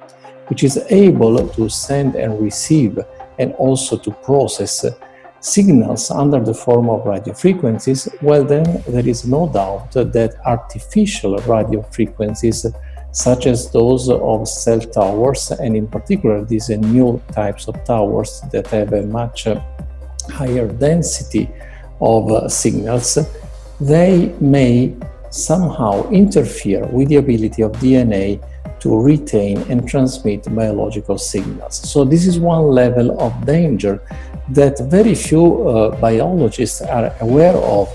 which is able to send and receive and also to process signals under the form of radio frequencies. Well, then there is no doubt that artificial radio frequencies, such as those of cell towers, and in particular these new types of towers that have a much higher density of signals, they may somehow interfere with the ability of DNA to retain and transmit biological signals. So this is one level of danger that very few biologists are aware of.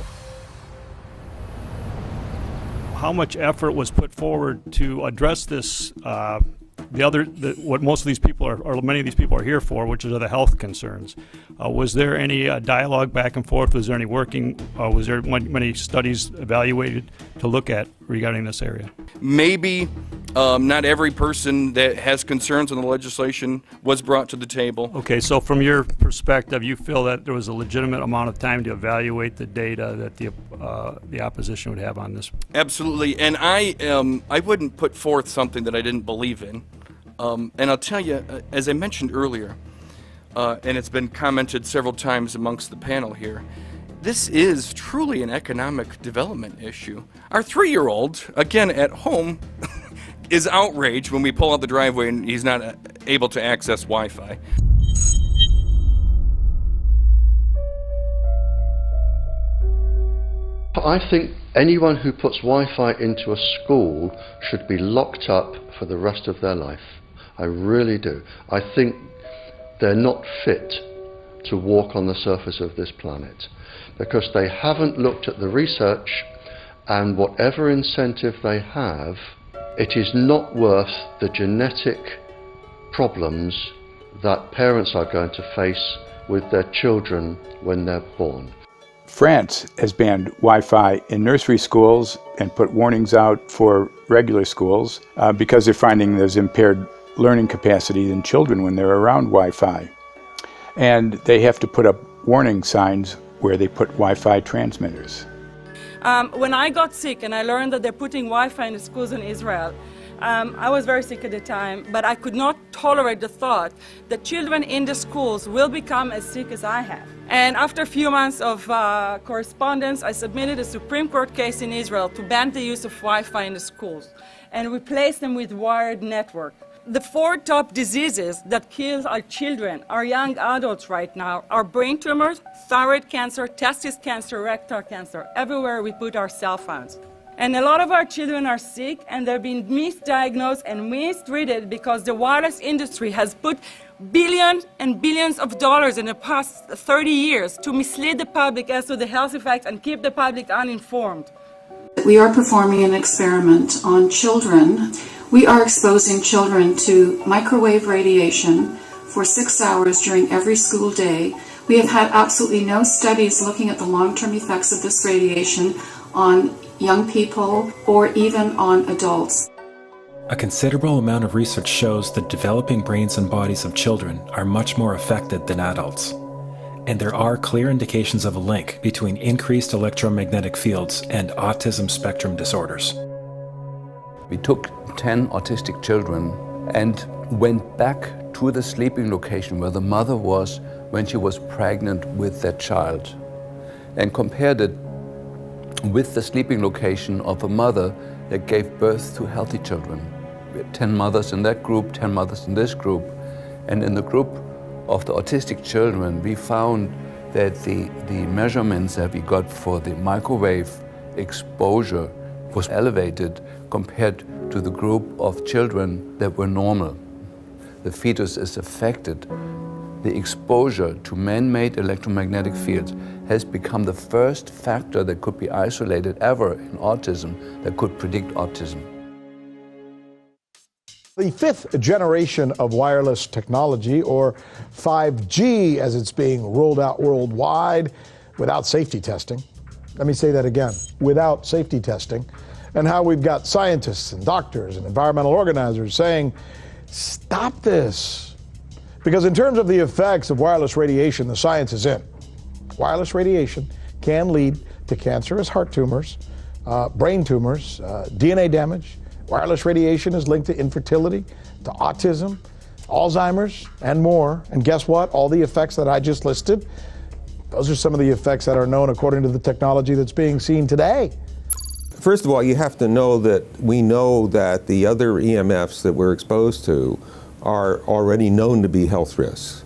How much effort was put forward to address this, what most of these people or many of these people are here for, which are the health concerns? Was there any dialogue back and forth? Was there any working? Was there many studies evaluated to look at regarding this area? Maybe not every person that has concerns on the legislation was brought to the table. Okay, so from your perspective, you feel that there was a legitimate amount of time to evaluate the data that the opposition would have on this? Absolutely, and I wouldn't put forth something that I didn't believe in. And I'll tell you, as I mentioned earlier, and it's been commented several times amongst the panel here, this is truly an economic development issue. Our 3-year-old, again at home, is outraged when we pull out the driveway and he's not able to access Wi-Fi. I think anyone who puts Wi-Fi into a school should be locked up for the rest of their life. I really do. I think they're not fit to walk on the surface of this planet because they haven't looked at the research, and whatever incentive they have, it is not worth the genetic problems that parents are going to face with their children when they're born. France has banned Wi-Fi in nursery schools and put warnings out for regular schools because they're finding there's impaired learning capacity in children when they're around Wi-Fi. And they have to put up warning signs where they put Wi-Fi transmitters. When I got sick and I learned that they're putting Wi-Fi in the schools in Israel, I was very sick at the time, but I could not tolerate the thought that children in the schools will become as sick as I have. And after a few months of correspondence, I submitted a Supreme Court case in Israel to ban the use of Wi-Fi in the schools and replace them with wired network. The 4 top diseases that kill our children, our young adults right now, are brain tumors, thyroid cancer, testis cancer, rectal cancer, everywhere we put our cell phones. And a lot of our children are sick and they're being misdiagnosed and mistreated because the wireless industry has put billions and billions of dollars in the past 30 years to mislead the public as to the health effects and keep the public uninformed. We are performing an experiment on children. We are exposing children to microwave radiation for 6 hours during every school day. We have had absolutely no studies looking at the long-term effects of this radiation on young people or even on adults. A considerable amount of research shows that developing brains and bodies of children are much more affected than adults. And there are clear indications of a link between increased electromagnetic fields and autism spectrum disorders. We took 10 autistic children and went back to the sleeping location where the mother was when she was pregnant with that child and compared it with the sleeping location of a mother that gave birth to healthy children. We had 10 mothers in that group, 10 mothers in this group, and in the group of the autistic children, we found that the measurements that we got for the microwave exposure was elevated compared to the group of children that were normal. The fetus is affected. The exposure to man-made electromagnetic fields has become the first factor that could be isolated ever in autism that could predict autism. The fifth generation of wireless technology, or 5G as it's being rolled out worldwide without safety testing. Let me say that again, without safety testing. And how we've got scientists and doctors and environmental organizers saying, stop this. Because in terms of the effects of wireless radiation, the science is in. Wireless radiation can lead to cancerous heart tumors, brain tumors, DNA damage. Wireless radiation is linked to infertility, to autism, Alzheimer's, and more. And guess what? All the effects that I just listed, those are some of the effects that are known according to the technology that's being seen today. First of all, you have to know that we know that the other EMFs that we're exposed to are already known to be health risks.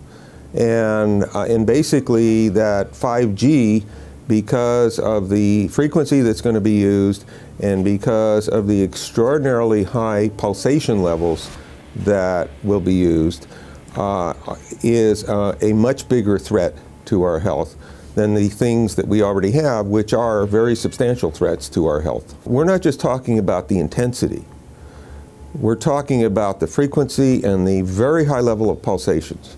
And basically that 5G, because of the frequency that's going to be used and because of the extraordinarily high pulsation levels that will be used, is a much bigger threat to our health than the things that we already have, which are very substantial threats to our health. We're not just talking about the intensity. We're talking about the frequency and the very high level of pulsations.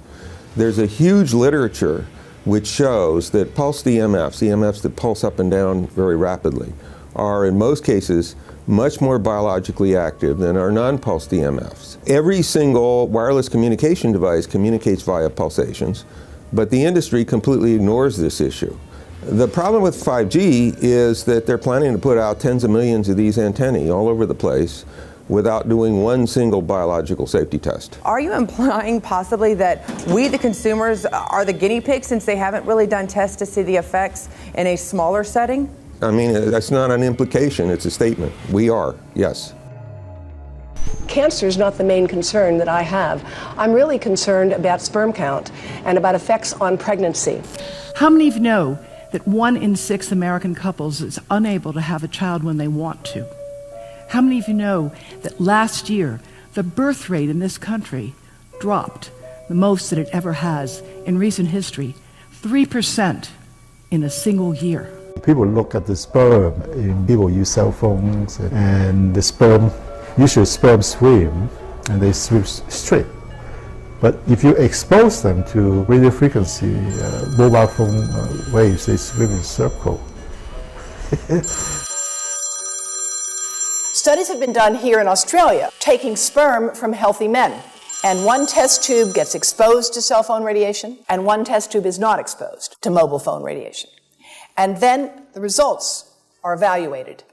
There's a huge literature which shows that pulsed EMFs, EMFs that pulse up and down very rapidly, are in most cases much more biologically active than our non-pulsed EMFs. Every single wireless communication device communicates via pulsations, but the industry completely ignores this issue. The problem with 5G is that they're planning to put out tens of millions of these antennae all over the place without doing one single biological safety test. Are you implying possibly that we, the consumers, are the guinea pigs since they haven't really done tests to see the effects in a smaller setting? I mean, that's not an implication, it's a statement. We are, yes. Cancer is not the main concern that I have. I'm really concerned about sperm count and about effects on pregnancy. How many of you know that 1 in 6 American couples is unable to have a child when they want to? How many of you know that last year the birth rate in this country dropped the most that it ever has in recent history, 3% in a single year? People look at the sperm, and people use cell phones, and the sperm, usually sperm swim, and they swim straight. But if you expose them to radio frequency, mobile phone waves, they swim in a circle. Studies have been done here in Australia, taking sperm from healthy men. And one test tube gets exposed to cell phone radiation, and one test tube is not exposed to mobile phone radiation. And then the results are evaluated.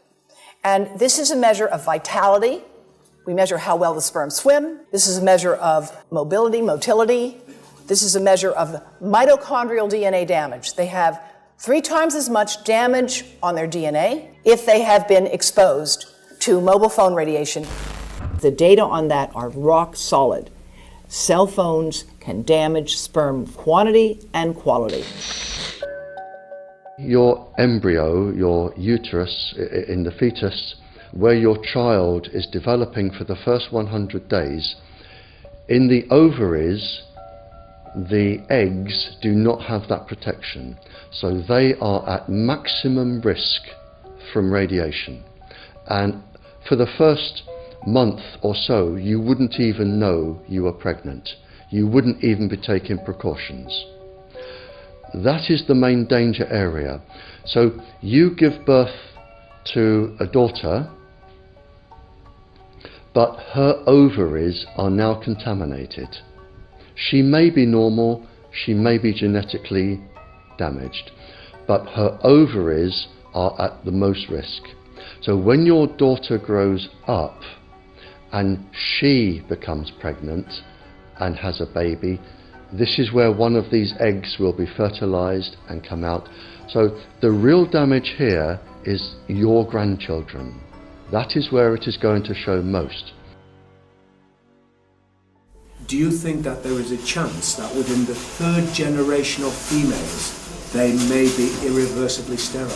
And this is a measure of vitality. We measure how well the sperm swim. This is a measure of motility. This is a measure of mitochondrial DNA damage. They have 3 times as much damage on their DNA if they have been exposed to mobile phone radiation. The data on that are rock solid. Cell phones can damage sperm quantity and quality. Your embryo, your uterus in the fetus, where your child is developing for the first 100 days, in the ovaries, the eggs do not have that protection. So they are at maximum risk from radiation. And for the first month or so, you wouldn't even know you were pregnant. You wouldn't even be taking precautions. That is the main danger area. So you give birth to a daughter, but her ovaries are now contaminated. She may be normal, she may be genetically damaged, but her ovaries are at the most risk. So when your daughter grows up and she becomes pregnant and has a baby, this is where one of these eggs will be fertilized and come out. So the real damage here is your grandchildren. That is where it is going to show most. Do you think that there is a chance that within the third generation of females, they may be irreversibly sterile?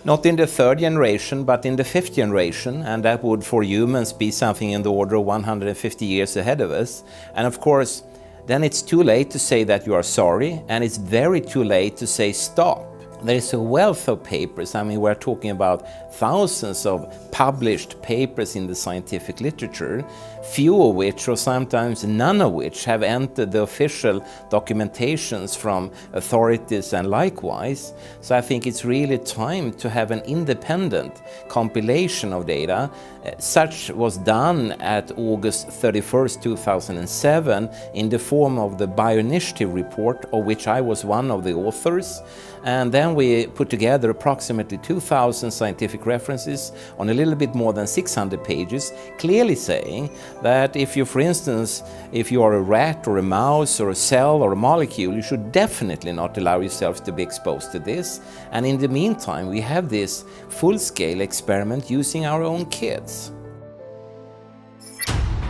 Not in the third generation, but in the fifth generation, and that would for humans be something in the order of 150 years ahead of us. And of course, then it's too late to say that you are sorry, and it's very too late to say stop. There is a wealth of papers. I mean, we're talking about thousands of published papers in the scientific literature, few of which, or sometimes none of which, have entered the official documentations from authorities and likewise. So I think it's really time to have an independent compilation of data. Such was done at August 31st, 2007 in the form of the Bioinitiative report, of which I was one of the authors. And then we put together approximately 2,000 scientific references on a little bit more than 600 pages, clearly saying that if you, for instance, if you are a rat or a mouse or a cell or a molecule, you should definitely not allow yourself to be exposed to this. And in the meantime, we have this full-scale experiment using our own kids.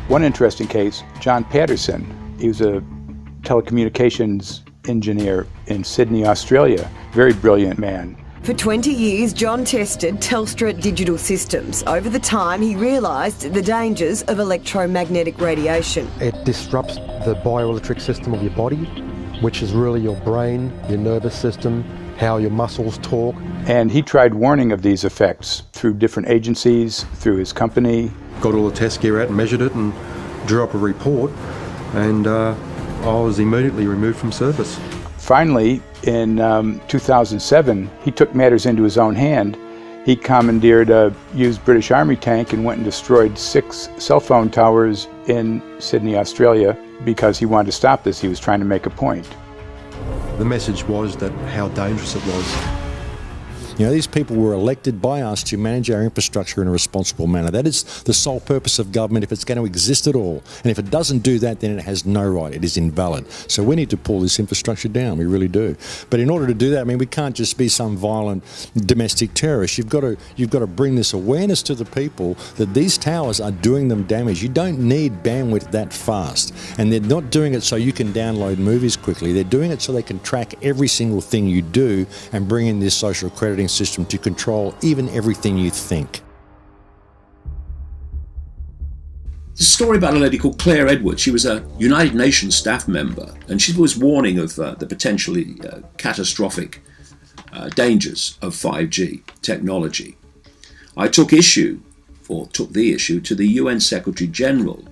One interesting case, John Patterson. He was a telecommunications engineer in Sydney, Australia. Very brilliant man. For 20 years, John tested Telstra digital systems. Over the time, he realised the dangers of electromagnetic radiation. It disrupts the bioelectric system of your body, which is really your brain, your nervous system, how your muscles talk. And he tried warning of these effects through different agencies, through his company. Got all the test gear out and measured it and drew up a report, and I was immediately removed from service. Finally, in 2007, he took matters into his own hand. He commandeered a used British Army tank and went and destroyed 6 cell phone towers in Sydney, Australia, because he wanted to stop this. He was trying to make a point. The message was that how dangerous it was. You know, these people were elected by us to manage our infrastructure in a responsible manner. That is the sole purpose of government if it's going to exist at all. And if it doesn't do that, then it has no right. It is invalid. So we need to pull this infrastructure down. We really do. But in order to do that, I mean, we can't just be some violent domestic terrorist. You've got to bring this awareness to the people that these towers are doing them damage. You don't need bandwidth that fast. And they're not doing it so you can download movies quickly. They're doing it so they can track every single thing you do and bring in this social crediting system to control even everything you think. There's a story about a lady called Claire Edwards. She was a United Nations staff member, and she was warning of the potentially catastrophic dangers of 5G technology. I took the issue to the UN Secretary General,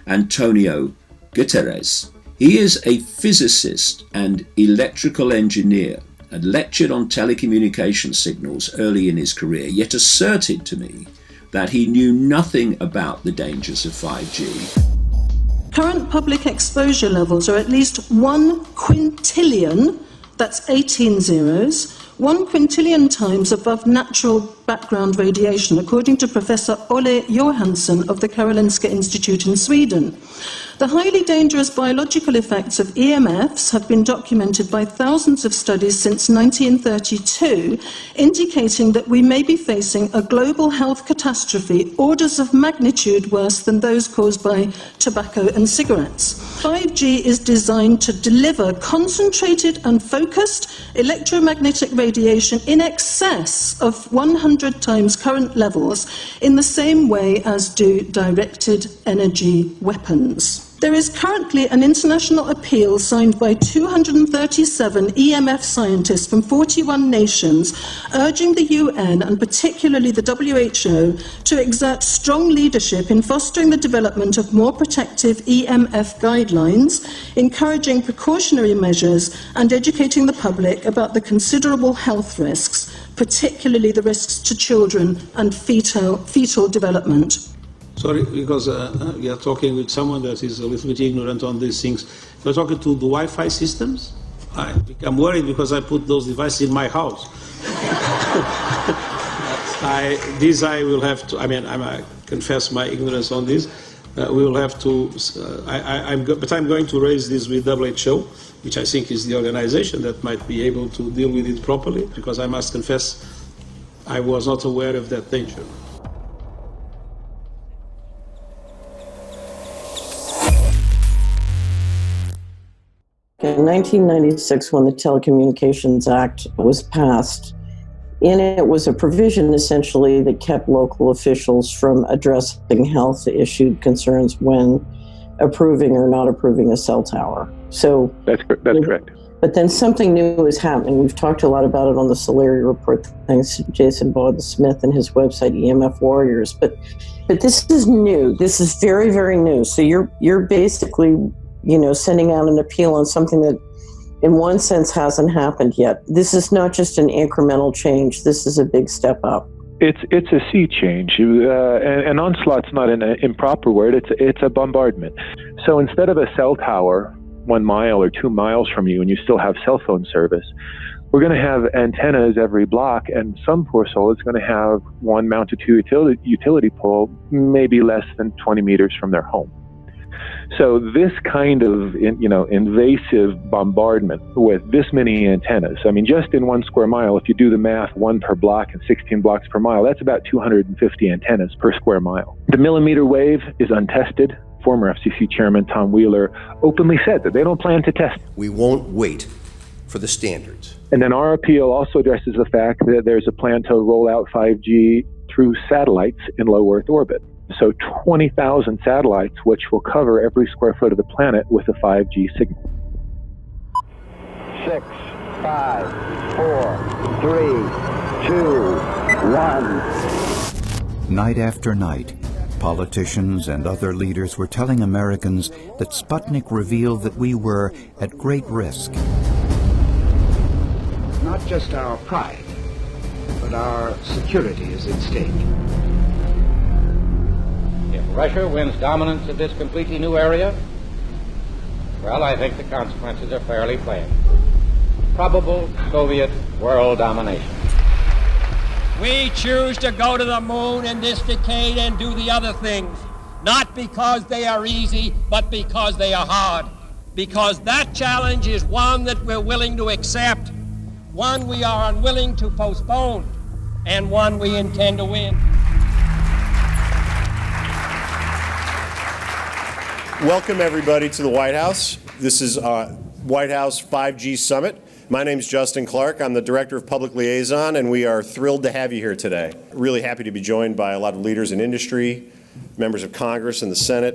Antonio Guterres. He is a physicist and electrical engineer, and lectured on telecommunication signals early in his career, yet asserted to me that he knew nothing about the dangers of 5G. Current public exposure levels are at least 1 quintillion, that's 18 zeros, 1 quintillion times above natural background radiation, according to Professor Olle Johansson of the Karolinska Institute in Sweden. The highly dangerous biological effects of EMFs have been documented by thousands of studies since 1932, indicating that we may be facing a global health catastrophe orders of magnitude worse than those caused by tobacco and cigarettes. 5G is designed to deliver concentrated and focused electromagnetic radiation in excess of 100 times current levels in the same way as do directed energy weapons. There is currently an international appeal signed by 237 EMF scientists from 41 nations urging the UN and particularly the WHO to exert strong leadership in fostering the development of more protective EMF guidelines, encouraging precautionary measures and educating the public about the considerable health risks, particularly the risks to children and fetal development. Sorry, because we are talking with someone that is a little bit ignorant on these things. If you're talking to the Wi-Fi systems, I become worried because I put those devices in my house. I will have to, I confess my ignorance on this. We will have to, but I'm going to raise this with WHO, which I think is the organization that might be able to deal with it properly, because I must confess I was not aware of that danger. In 1996, when the Telecommunications Act was passed, in it was a provision essentially that kept local officials from addressing health issue concerns when approving or not approving a cell tower. So that's correct. But then something new is happening. We've talked a lot about it on the Solari report, thanks to Jason Bowden-Smith and his website EMF Warriors. But this is new. This is very, very new. So you're basically, sending out an appeal on something that in one sense hasn't happened yet. This is not just an incremental change. This is a big step up. It's a sea change. An onslaught's not an improper word. It's a bombardment. So instead of a cell tower 1 mile or 2 miles from you and you still have cell phone service, we're going to have antennas every block, and some poor soul is going to have one mounted to a utility pole maybe less than 20 meters from their home. So this kind of, invasive bombardment with this many antennas, just in 1 square mile, if you do the math, 1 per block and 16 blocks per mile, that's about 250 antennas per square mile. The millimeter wave is untested. Former FCC Chairman Tom Wheeler openly said that they don't plan to test. We won't wait for the standards. And then our appeal also addresses the fact that there's a plan to roll out 5G through satellites in low Earth orbit. So 20,000 satellites, which will cover every square foot of the planet with a 5G signal. 6, 5, 4, 3, 2, 1. Night after night, politicians and other leaders were telling Americans that Sputnik revealed that we were at great risk. Not just our pride, but our security is at stake. If Russia wins dominance of this completely new area, well, I think the consequences are fairly plain. Probable Soviet world domination. We choose to go to the moon in this decade and do the other things, not because they are easy, but because they are hard. Because that challenge is one that we're willing to accept, one we are unwilling to postpone, and one we intend to win. Welcome, everybody, to the White House. This is White House 5G Summit. My name is Justin Clark. I'm the Director of Public Liaison, and we are thrilled to have you here today. Really happy to be joined by a lot of leaders in industry, members of Congress and the Senate,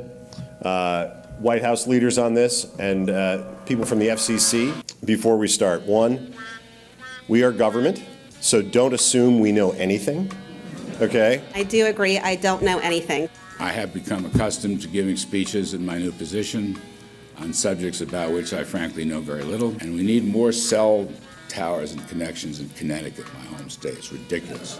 White House leaders on this, and people from the FCC. Before we start, one, we are government, so don't assume we know anything, okay? I do agree, I don't know anything. I have become accustomed to giving speeches in my new position on subjects about which I frankly know very little, and we need more cell towers and connections in Connecticut, my home state. It's ridiculous.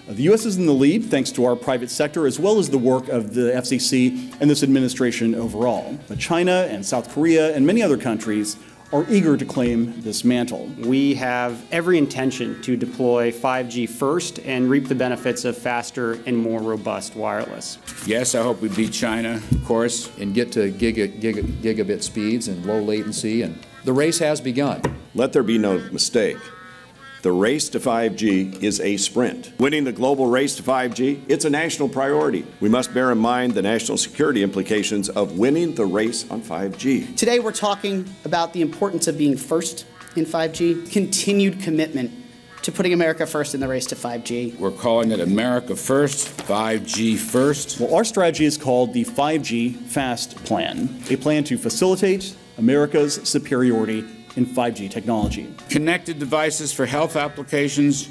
The U.S. is in the lead thanks to our private sector as well as the work of the FCC and this administration overall. But China and South Korea and many other countries are eager to claim this mantle. We have every intention to deploy 5G first and reap the benefits of faster and more robust wireless. Yes, I hope we beat China, of course. And get to gigabit speeds and low latency, and the race has begun. Let there be no mistake. The race to 5G is a sprint. Winning the global race to 5G, it's a national priority. We must bear in mind the national security implications of winning the race on 5G. Today we're talking about the importance of being first in 5G, continued commitment to putting America first in the race to 5G. We're calling it America First, 5G First. Well, our strategy is called the 5G FAST Plan, a plan to facilitate America's superiority in 5G technology. Connected devices for health applications,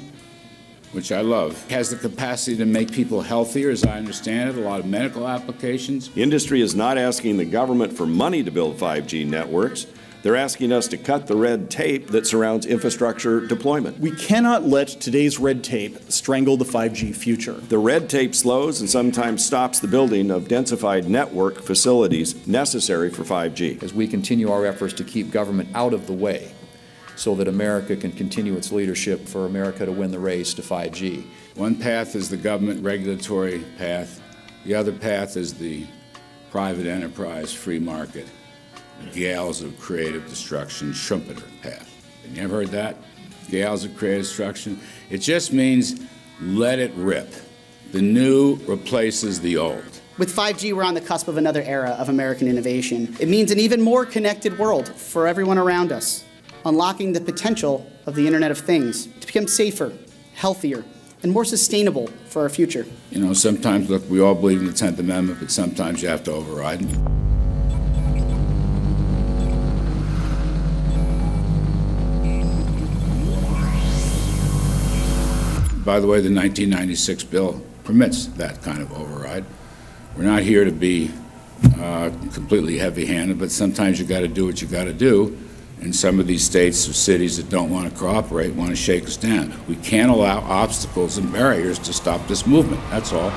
which I love, has the capacity to make people healthier, as I understand it, a lot of medical applications. Industry is not asking the government for money to build 5G networks. They're asking us to cut the red tape that surrounds infrastructure deployment. We cannot let today's red tape strangle the 5G future. The red tape slows and sometimes stops the building of densified network facilities necessary for 5G. As we continue our efforts to keep government out of the way so that America can continue its leadership for America to win the race to 5G. One path is the government regulatory path. The other path is the private enterprise free market. Gales of creative destruction, Schumpeter path. You ever heard that? Gales of creative destruction? It just means let it rip. The new replaces the old. With 5G, we're on the cusp of another era of American innovation. It means an even more connected world for everyone around us, unlocking the potential of the Internet of Things to become safer, healthier, and more sustainable for our future. You know, sometimes, look, we all believe in the 10th Amendment, but sometimes you have to override it. By the way, the 1996 bill permits that kind of override. We're not here to be completely heavy-handed, but sometimes you got to do what you got to do. And some of these states or cities that don't want to cooperate want to shake us down. We can't allow obstacles and barriers to stop this movement. That's all.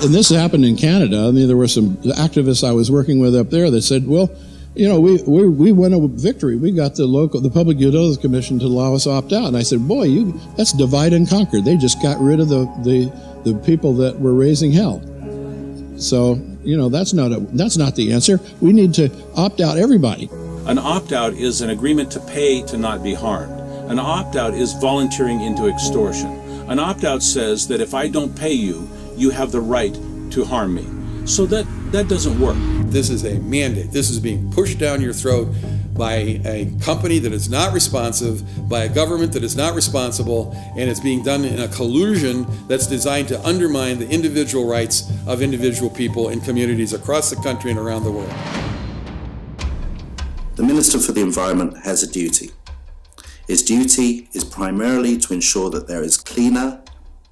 And this happened in Canada. I mean, there were some activists I was working with up there that said, well, you know, we won a victory. We got the Public Utilities Commission to allow us opt out. And I said, boy, that's divide and conquer. They just got rid of the people that were raising hell. So, you know, that's not the answer. We need to opt out everybody. An opt-out is an agreement to pay to not be harmed. An opt-out is volunteering into extortion. An opt-out says that if I don't pay you, you have the right to harm me. So that doesn't work. This is a mandate. This is being pushed down your throat by a company that is not responsive, by a government that is not responsible, and it's being done in a collusion that's designed to undermine the individual rights of individual people in communities across the country and around the world. The Minister for the Environment has a duty. His duty is primarily to ensure that there is cleaner,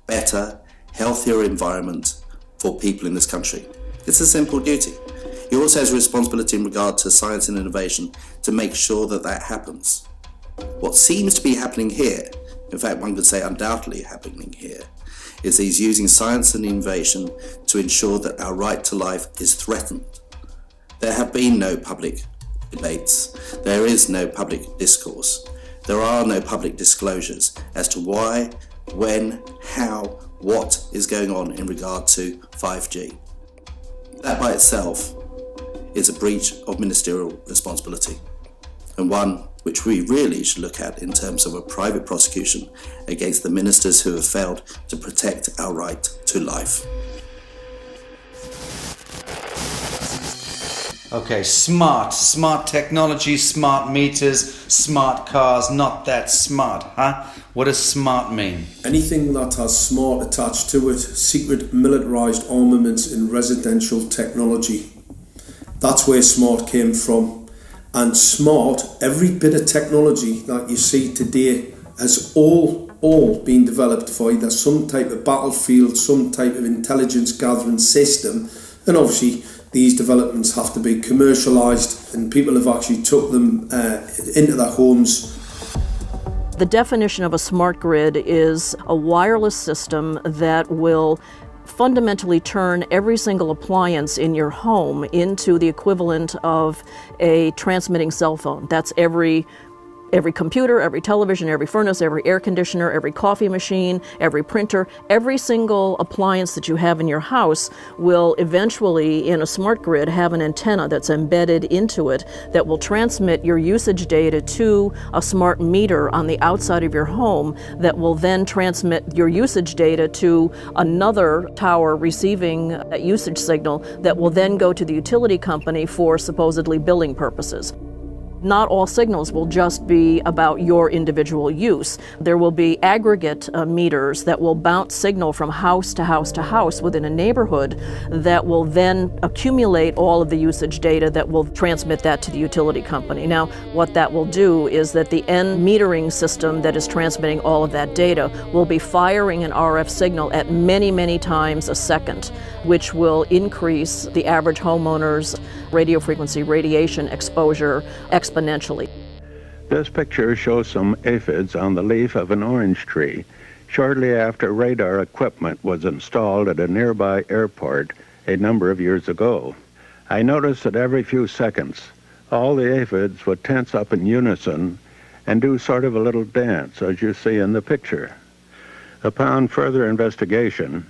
better, healthier environment for people in this country. It's a simple duty. He also has a responsibility in regard to science and innovation to make sure that that happens. What seems to be happening here, in fact one could say undoubtedly happening here, is he's using science and innovation to ensure that our right to life is threatened. There have been no public debates. There is no public discourse. There are no public disclosures as to why, when, how, what is going on in regard to 5G. That by itself is a breach of ministerial responsibility, and one which we really should look at in terms of a private prosecution against the ministers who have failed to protect our right to life. Okay, smart technology, smart meters, smart cars, not that smart, huh? What does smart mean? Anything that has smart attached to it, secret militarised armaments in residential technology. That's where smart came from. And smart, every bit of technology that you see today has all been developed for either some type of battlefield, some type of intelligence gathering system, and obviously these developments have to be commercialised, and people have actually took them into their homes. The definition of a smart grid is a wireless system that will fundamentally turn every single appliance in your home into the equivalent of a transmitting cell phone. That's every computer, every television, every furnace, every air conditioner, every coffee machine, every printer, every single appliance that you have in your house will eventually, in a smart grid, have an antenna that's embedded into it that will transmit your usage data to a smart meter on the outside of your home that will then transmit your usage data to another tower receiving that usage signal that will then go to the utility company for supposedly billing purposes. Not all signals will just be about your individual use. There will be aggregate meters that will bounce signal from house to house to house within a neighborhood that will then accumulate all of the usage data that will transmit that to the utility company. Now, what that will do is that the end metering system that is transmitting all of that data will be firing an RF signal at many, many times a second, which will increase the average homeowner's radio frequency radiation exposure exponentially. This picture shows some aphids on the leaf of an orange tree shortly after radar equipment was installed at a nearby airport a number of years ago. I noticed that every few seconds, all the aphids would tense up in unison and do sort of a little dance, as you see in the picture. Upon further investigation,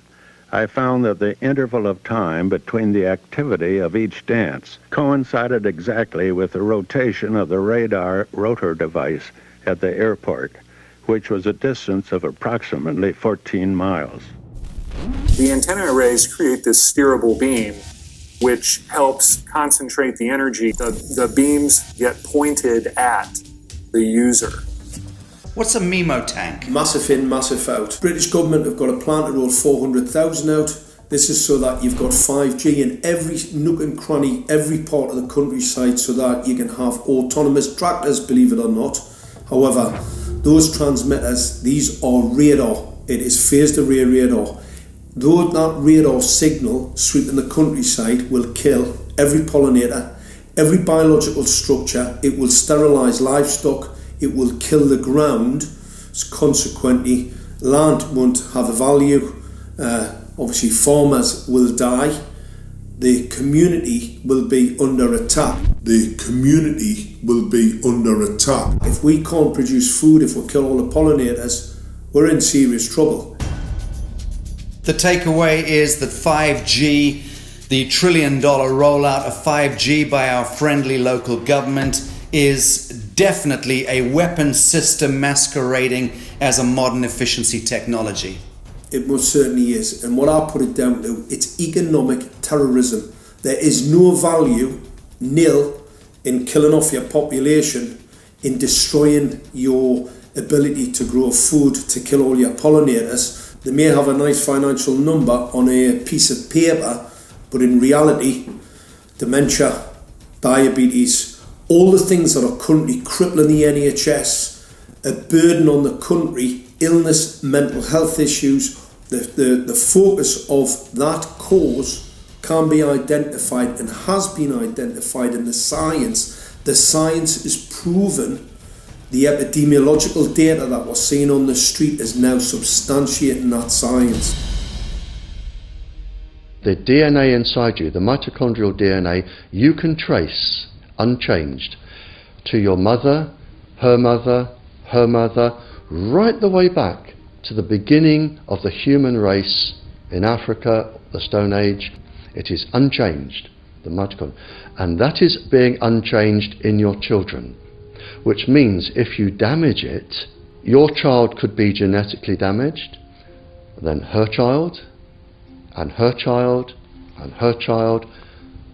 I found that the interval of time between the activity of each dance coincided exactly with the rotation of the radar rotor device at the airport, which was a distance of approximately 14 miles. The antenna arrays create this steerable beam, which helps concentrate the energy. The beams get pointed at the user. What's a MIMO tank? Massive in, massive out. British government have got a plan to roll 400,000 out. This is so that you've got 5G in every nook and cranny, every part of the countryside, so that you can have autonomous tractors, believe it or not. However, those transmitters, these are radar. It is phased array radar. Though that radar signal sweeping the countryside will kill every pollinator, every biological structure, it will sterilise livestock, it will kill the ground, consequently land won't have a value, obviously farmers will die, the community will be under attack. The community will be under attack. If we can't produce food, if we kill all the pollinators, we're in serious trouble. The takeaway is that 5G, the $1 trillion rollout of 5G by our friendly local government, is definitely a weapon system masquerading as a modern efficiency technology. It most certainly is, and what I put it down to, it's economic terrorism. There is no value, nil, in killing off your population, in destroying your ability to grow food, to kill all your pollinators. They may have a nice financial number on a piece of paper, but in reality, dementia, diabetes, all the things that are currently crippling the NHS, a burden on the country, illness, mental health issues, the focus of that cause can be identified and has been identified in the science. The science is proven. The epidemiological data that we're seeing on the street is now substantiating that science. The DNA inside you, the mitochondrial DNA, you can trace unchanged to your mother, her mother, her mother, right the way back to the beginning of the human race in Africa, the Stone Age. It is unchanged, the mitochondria, and that is being unchanged in your children, which means if you damage it, your child could be genetically damaged, then her child, and her child, and her child,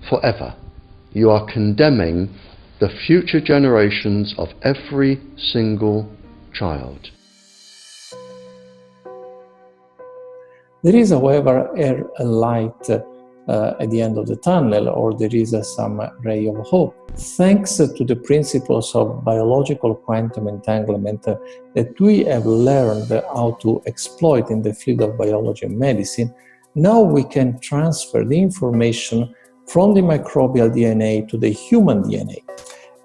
forever. You are condemning the future generations of every single child. There is, however, a light at the end of the tunnel, or there is some ray of hope. Thanks to the principles of biological quantum entanglement that we have learned how to exploit in the field of biology and medicine, now we can transfer the information from the microbial DNA to the human DNA.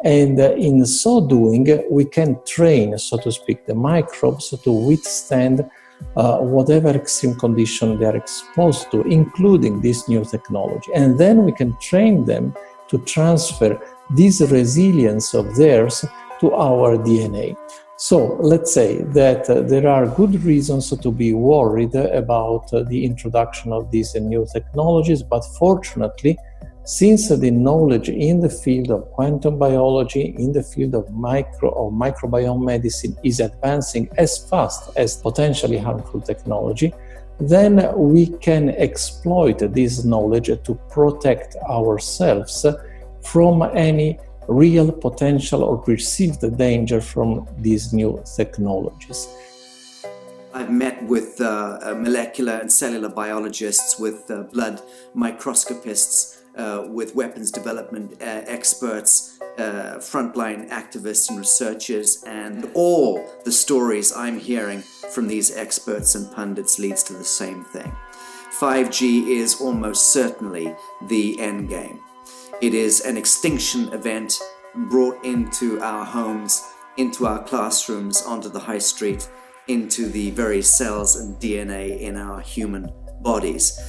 And in so doing, we can train, so to speak, the microbes to withstand whatever extreme condition they are exposed to, including this new technology. And then we can train them to transfer this resilience of theirs to our DNA. So let's say that there are good reasons to be worried about the introduction of these new technologies, but fortunately, since the knowledge in the field of quantum biology, in the field of microbiome medicine is advancing as fast as potentially harmful technology, then we can exploit this knowledge to protect ourselves from any real potential or perceived danger from these new technologies. I've met with molecular and cellular biologists, with blood microscopists, with weapons development experts, frontline activists and researchers, and all the stories I'm hearing from these experts and pundits leads to the same thing. 5G is almost certainly the end game. It is an extinction event brought into our homes, into our classrooms, onto the high street, into the very cells and DNA in our human bodies.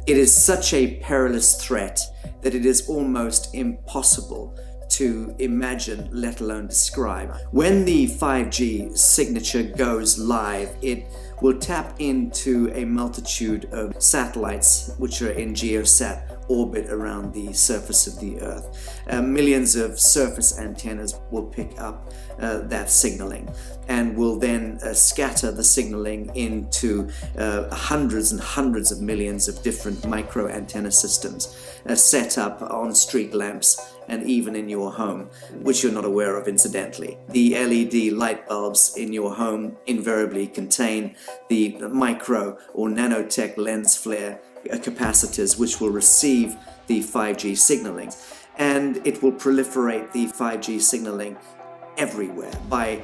It is such a perilous threat that it is almost impossible to imagine, let alone describe. When the 5G signature goes live, it will tap into a multitude of satellites which are in geosat orbit around the surface of the Earth. Millions of surface antennas will pick up that signaling and will then scatter the signaling into hundreds and hundreds of millions of different micro antenna systems set up on street lamps and even in your home, which you're not aware of incidentally. The LED light bulbs in your home invariably contain the micro or nanotech lens flare capacitors which will receive the 5G signaling, and it will proliferate the 5G signaling everywhere by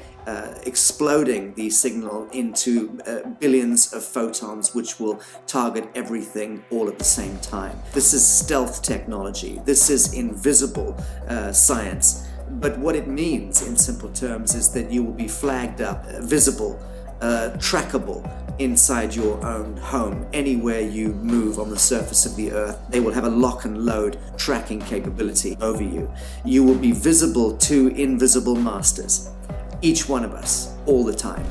exploding the signal into billions of photons which will target everything all at the same time. This is stealth technology. This is invisible science. But what it means in simple terms is that you will be flagged up, visible, trackable inside your own home. Anywhere you move on the surface of the Earth, they will have a lock and load tracking capability over you. You will be visible to invisible masters, each one of us, all the time.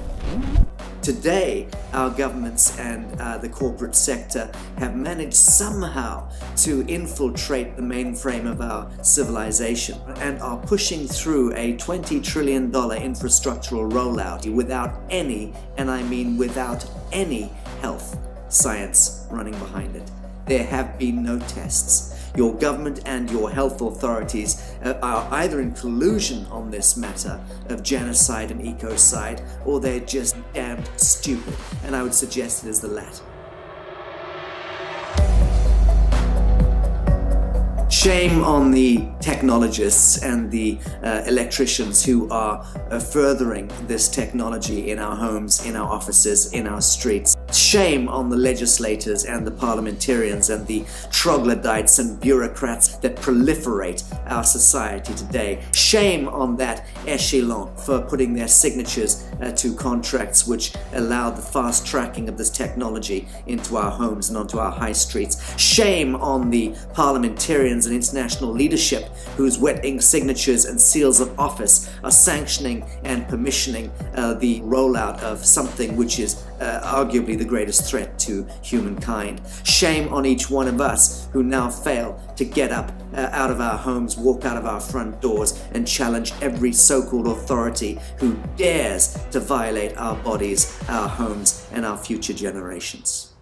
Today, our governments and the corporate sector have managed somehow to infiltrate the mainframe of our civilization and are pushing through a $20 trillion infrastructural rollout without any, and I mean without any, health science running behind it. There have been no tests. Your government and your health authorities are either in collusion on this matter of genocide and ecocide, or they're just damned stupid, and I would suggest it is the latter. Shame on the technologists and the electricians who are furthering this technology in our homes, in our offices, in our streets. Shame on the legislators and the parliamentarians and the troglodytes and bureaucrats that proliferate our society today. Shame on that echelon for putting their signatures to contracts which allow the fast tracking of this technology into our homes and onto our high streets. Shame on the parliamentarians and international leadership whose wet ink signatures and seals of office are sanctioning and permissioning the rollout of something which is arguably the greatest threat to humankind. Shame on each one of us who now fail to get up out of our homes, walk out of our front doors, and challenge every so-called authority who dares to violate our bodies, our homes, and our future generations.